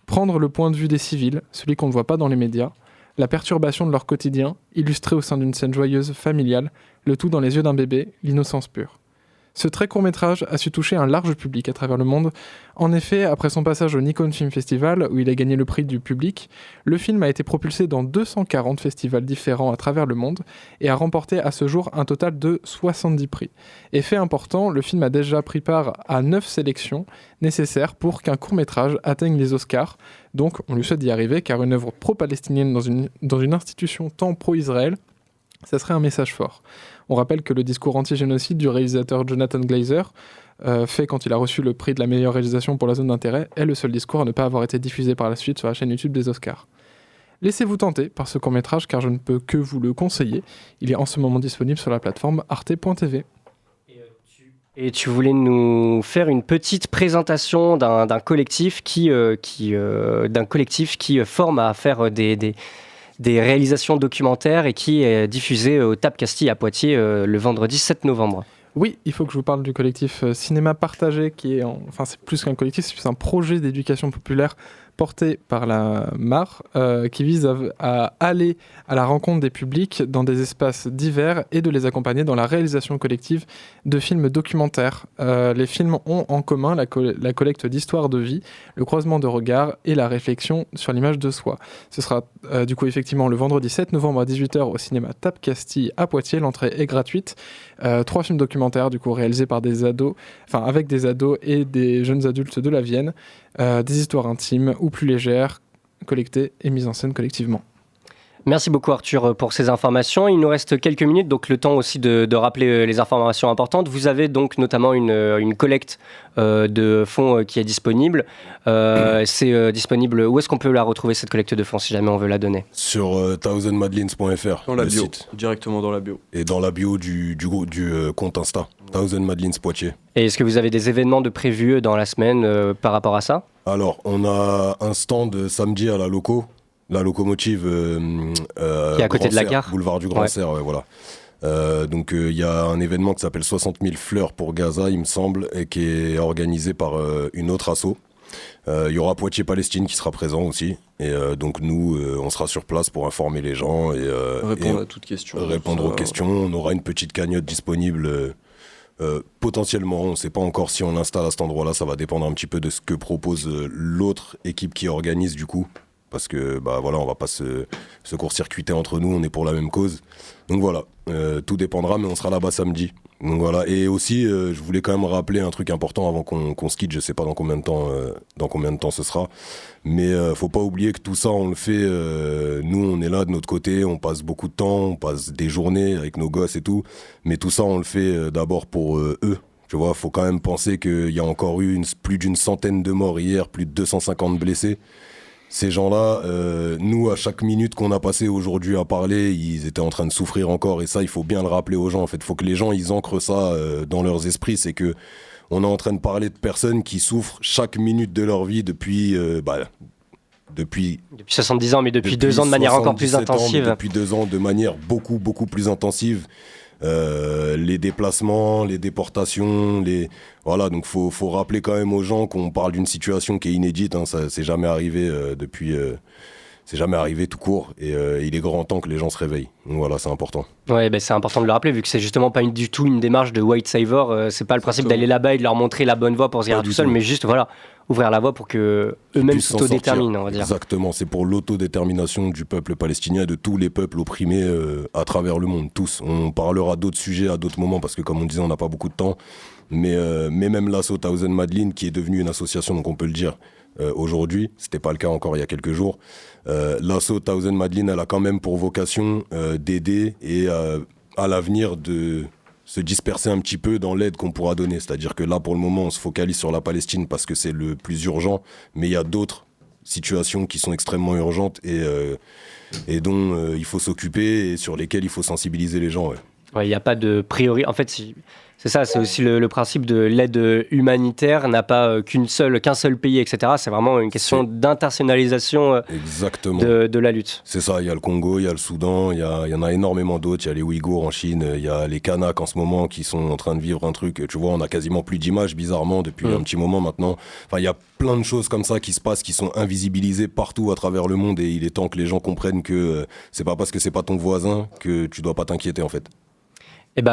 Prendre le point de vue des civils, celui qu'on ne voit pas dans les médias, la perturbation de leur quotidien, illustrée au sein d'une scène joyeuse, familiale, le tout dans les yeux d'un bébé, l'innocence pure. Ce très court métrage a su toucher un large public à travers le monde. En effet, après son passage au Nikon Film Festival, où il a gagné le prix du public, le film a été propulsé dans 240 festivals différents à travers le monde et a remporté à ce jour un total de 70 prix. Et fait important, le film a déjà pris part à 9 sélections nécessaires pour qu'un court métrage atteigne les Oscars. Donc on lui souhaite d'y arriver, car une œuvre pro-palestinienne dans une institution tant pro-Israël, ça serait un message fort. On rappelle que le discours anti-génocide du réalisateur Jonathan Glazer, fait quand il a reçu le prix de la meilleure réalisation pour la zone d'intérêt, est le seul discours à ne pas avoir été diffusé par la suite sur la chaîne YouTube des Oscars. Laissez-vous tenter par ce court-métrage, car je ne peux que vous le conseiller. Il est en ce moment disponible sur la plateforme arte.tv. Et tu voulais nous faire une petite présentation d'un collectif qui forme à faire des réalisations documentaires et qui est diffusé au TAP Castille à Poitiers le vendredi 7 novembre. Oui, il faut que je vous parle du collectif Cinéma Partagé, qui est, c'est plus qu'un collectif, c'est un projet d'éducation populaire porté par la MAR, qui vise à aller à la rencontre des publics dans des espaces divers et de les accompagner dans la réalisation collective de films documentaires. Les films ont en commun la collecte d'histoires de vie, le croisement de regards et la réflexion sur l'image de soi. Ce sera du coup effectivement le vendredi 7 novembre à 18h au cinéma TAP Castille à Poitiers. L'entrée est gratuite. 3 films documentaires du coup réalisés par des ados, avec des ados et des jeunes adultes de la Vienne. Des histoires intimes ou plus légères, collectées et mises en scène collectivement. Merci beaucoup Arthur pour ces informations. Il nous reste quelques minutes, donc le temps aussi de rappeler les informations importantes. Vous avez donc notamment une collecte de fonds qui est disponible. C'est disponible. Où est-ce qu'on peut la retrouver, cette collecte de fonds, si jamais on veut la donner ? Sur thousandmadlines.fr. Dans la bio, site. Directement dans la bio. Et dans la bio du compte Insta, Thousand Madlines Poitiers. Et est-ce que vous avez des événements de prévus dans la semaine par rapport à ça ? Alors, on a un stand samedi à la locomotive qui est à côté de la gare, boulevard du Grand Serre, voilà. Donc il y a un événement qui s'appelle 60 000 fleurs pour Gaza, il me semble, et qui est organisé par une autre asso. Il y aura Poitiers Palestine qui sera présent aussi, et donc nous on sera sur place pour informer les gens et répondre à toutes questions. Répondre aux questions. On aura une petite cagnotte disponible. Potentiellement, on ne sait pas encore si on l'installe à cet endroit-là, ça va dépendre un petit peu de ce que propose l'autre équipe qui organise du coup. Parce que on va pas se court-circuiter entre nous, on est pour la même cause. Donc voilà, tout dépendra, mais on sera là-bas samedi. Donc voilà, et aussi je voulais quand même rappeler un truc important avant qu'on se quitte, je sais pas dans combien de temps ce sera, mais faut pas oublier que tout ça on le fait, nous on est là de notre côté, on passe beaucoup de temps, on passe des journées avec nos gosses et tout, mais tout ça on le fait d'abord pour eux. Tu vois, faut quand même penser qu'il y a encore eu plus d'une centaine de morts hier, plus de 250 blessés. Ces gens-là, nous, à chaque minute qu'on a passé aujourd'hui à parler, ils étaient en train de souffrir encore. Et ça, il faut bien le rappeler aux gens. En fait, il faut que les gens, ils ancrent ça dans leurs esprits. C'est que on est en train de parler de personnes qui souffrent chaque minute de leur vie depuis 70 ans, mais depuis 2 ans de manière encore plus intensive. Depuis 2 ans de manière beaucoup, beaucoup plus intensive. Les déplacements, les déportations, voilà, donc faut rappeler quand même aux gens qu'on parle d'une situation qui est inédite, hein, ça c'est jamais arrivé depuis C'est jamais arrivé tout court et il est grand temps que les gens se réveillent. Donc voilà, c'est important. Ouais, c'est important de le rappeler vu que c'est justement pas du tout une démarche de white saver. C'est pas le principe d'aller là-bas et de leur montrer la bonne voie pour se dire tout seul, mais juste ouvrir la voie pour que eux-mêmes s'autodéterminent, on va dire. Exactement, c'est pour l'autodétermination du peuple palestinien et de tous les peuples opprimés à travers le monde, tous. On parlera d'autres sujets à d'autres moments parce que comme on disait, on n'a pas beaucoup de temps. Mais même l'Asso Thousand Madlin, qui est devenue une association, donc on peut le dire aujourd'hui, c'était pas le cas encore il y a quelques jours. L'Asso Thousand Madlin, elle a quand même pour vocation d'aider et à l'avenir de se disperser un petit peu dans l'aide qu'on pourra donner. C'est-à-dire que là, pour le moment, on se focalise sur la Palestine parce que c'est le plus urgent, mais il y a d'autres situations qui sont extrêmement urgentes et dont il faut s'occuper et sur lesquelles il faut sensibiliser les gens. Ouais. Ouais, il n'y a pas de priori. En fait, c'est ça, c'est aussi le principe de l'aide humanitaire n'a pas qu'un seul pays, etc. C'est vraiment une question d'internationalisation de la lutte. C'est ça, il y a le Congo, il y a le Soudan, il y en a énormément d'autres. Il y a les Ouïghours en Chine, il y a les Kanaks en ce moment qui sont en train de vivre un truc. Tu vois, on a quasiment plus d'images, bizarrement, depuis un petit moment maintenant. Enfin, il y a plein de choses comme ça qui se passent, qui sont invisibilisées partout à travers le monde et il est temps que les gens comprennent que c'est pas parce que c'est pas ton voisin que tu dois pas t'inquiéter en fait.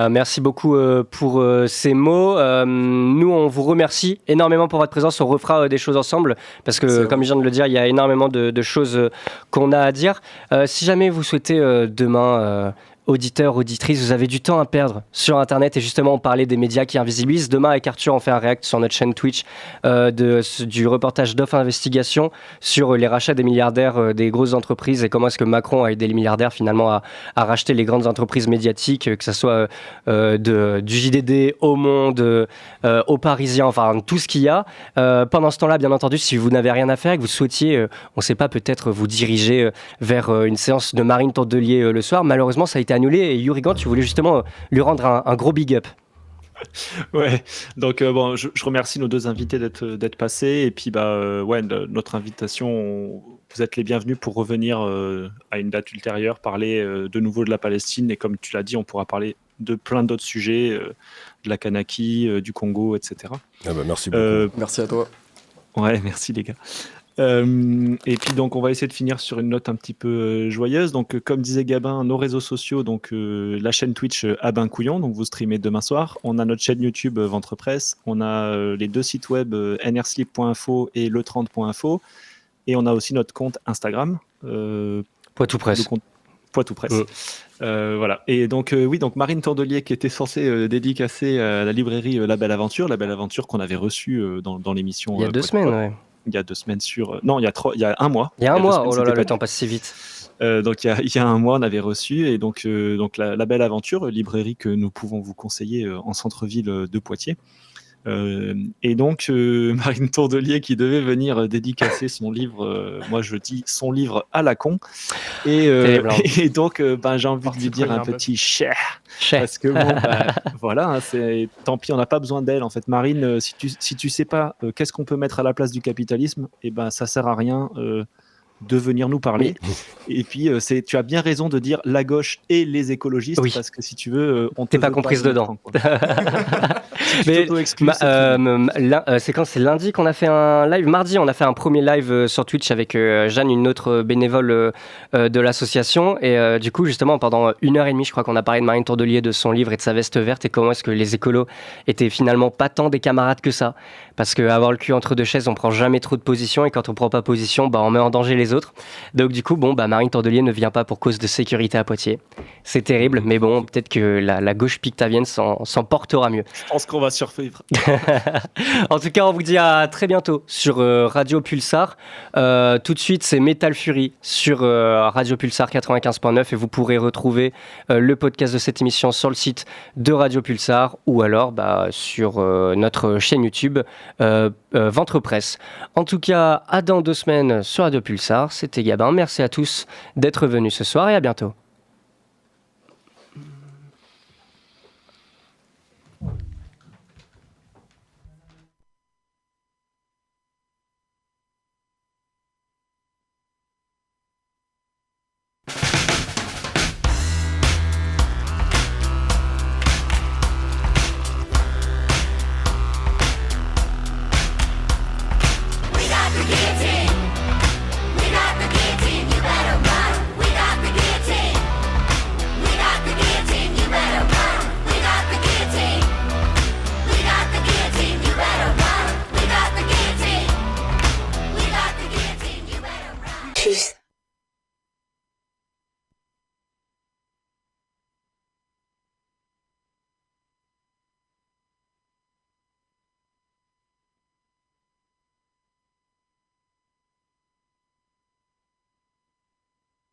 Merci beaucoup pour ces mots. Nous, on vous remercie énormément pour votre présence. On refera des choses ensemble parce que, comme je viens de le dire, il y a énormément de choses qu'on a à dire. Si jamais vous souhaitez demain... auditeurs, auditrices, vous avez du temps à perdre sur Internet et justement on parlait des médias qui invisibilisent. Demain avec Arthur on fait un react sur notre chaîne Twitch du reportage d'Off Investigation sur les rachats des milliardaires des grosses entreprises et comment est-ce que Macron a aidé les milliardaires finalement à racheter les grandes entreprises médiatiques, que ce soit du JDD au Monde, aux Parisiens, enfin tout ce qu'il y a. Pendant ce temps-là, bien entendu, si vous n'avez rien à faire et que vous souhaitiez, on ne sait pas, peut-être vous diriger vers une séance de Marine Tordelier le soir, malheureusement ça a été annulé et Yuri Gant, tu voulais justement lui rendre un gros big up. Ouais, donc je remercie nos deux invités d'être passés et puis notre invitation, vous êtes les bienvenus pour revenir à une date ultérieure, parler de nouveau de la Palestine et comme tu l'as dit, on pourra parler de plein d'autres sujets, de la Kanaki, du Congo, etc. Merci beaucoup. Merci à toi. Ouais, merci les gars. Et puis donc on va essayer de finir sur une note un petit peu joyeuse. Donc comme disait Gabin, nos réseaux sociaux, donc la chaîne Twitch Abin Couillon, donc vous streamez demain soir. On a notre chaîne YouTube Ventre Presse. On a les deux sites web nrslip.info et le30.info. Et on a aussi notre compte Instagram. Poitou Presse. Poitou Presse. Voilà. Et donc donc Marine Tordelier qui était censée dédicacer à la librairie La Belle Aventure qu'on avait reçue dans l'émission. Il y a 2 semaines, ouais. Il y a 2 semaines non, il y a un mois. Il y a un mois, oh là là, le temps passe si vite. Donc il y a un mois, on avait reçu, et donc la Belle Aventure, librairie que nous pouvons vous conseiller en centre-ville de Poitiers. Et donc Marine Tordelier qui devait venir dédicacer son livre, moi je dis son livre à la con, et donc j'ai envie de lui dire un petit cher. Parce que voilà, tant pis, on n'a pas besoin d'elle en fait. Marine, si tu sais pas qu'est-ce qu'on peut mettre à la place du capitalisme, et ça sert à rien de venir nous parler. Et puis tu as bien raison de dire la gauche et les écologistes, parce que si tu veux, on t'es pas comprise dedans. Mais c'est quand, c'est lundi qu'on a fait un live, mardi on a fait un premier live sur Twitch avec Jeanne, une autre bénévole de l'association, et du coup justement pendant 1h30 je crois qu'on a parlé de Marine Tordelier, de son livre et de sa veste verte, et comment est-ce que les écolos étaient finalement pas tant des camarades que ça, parce qu'avoir le cul entre deux chaises, on prend jamais trop de position, et quand on prend pas position, on met en danger les autres. Donc du coup Marine Tordelier ne vient pas pour cause de sécurité à Poitiers. C'est terrible, mais bon, peut-être que la gauche pictavienne s'en portera mieux. Je pense qu'on va survivre. En tout cas, on vous dit à très bientôt sur Radio Pulsar. Tout de suite, c'est Metal Fury sur Radio Pulsar 95.9, et vous pourrez retrouver le podcast de cette émission sur le site de Radio Pulsar ou alors sur notre chaîne YouTube Ventre Presse. En tout cas, à dans 2 semaines sur Radio Pulsar. C'était Gabin. Merci à tous d'être venus ce soir et à bientôt. We got the guillotine, you Plus.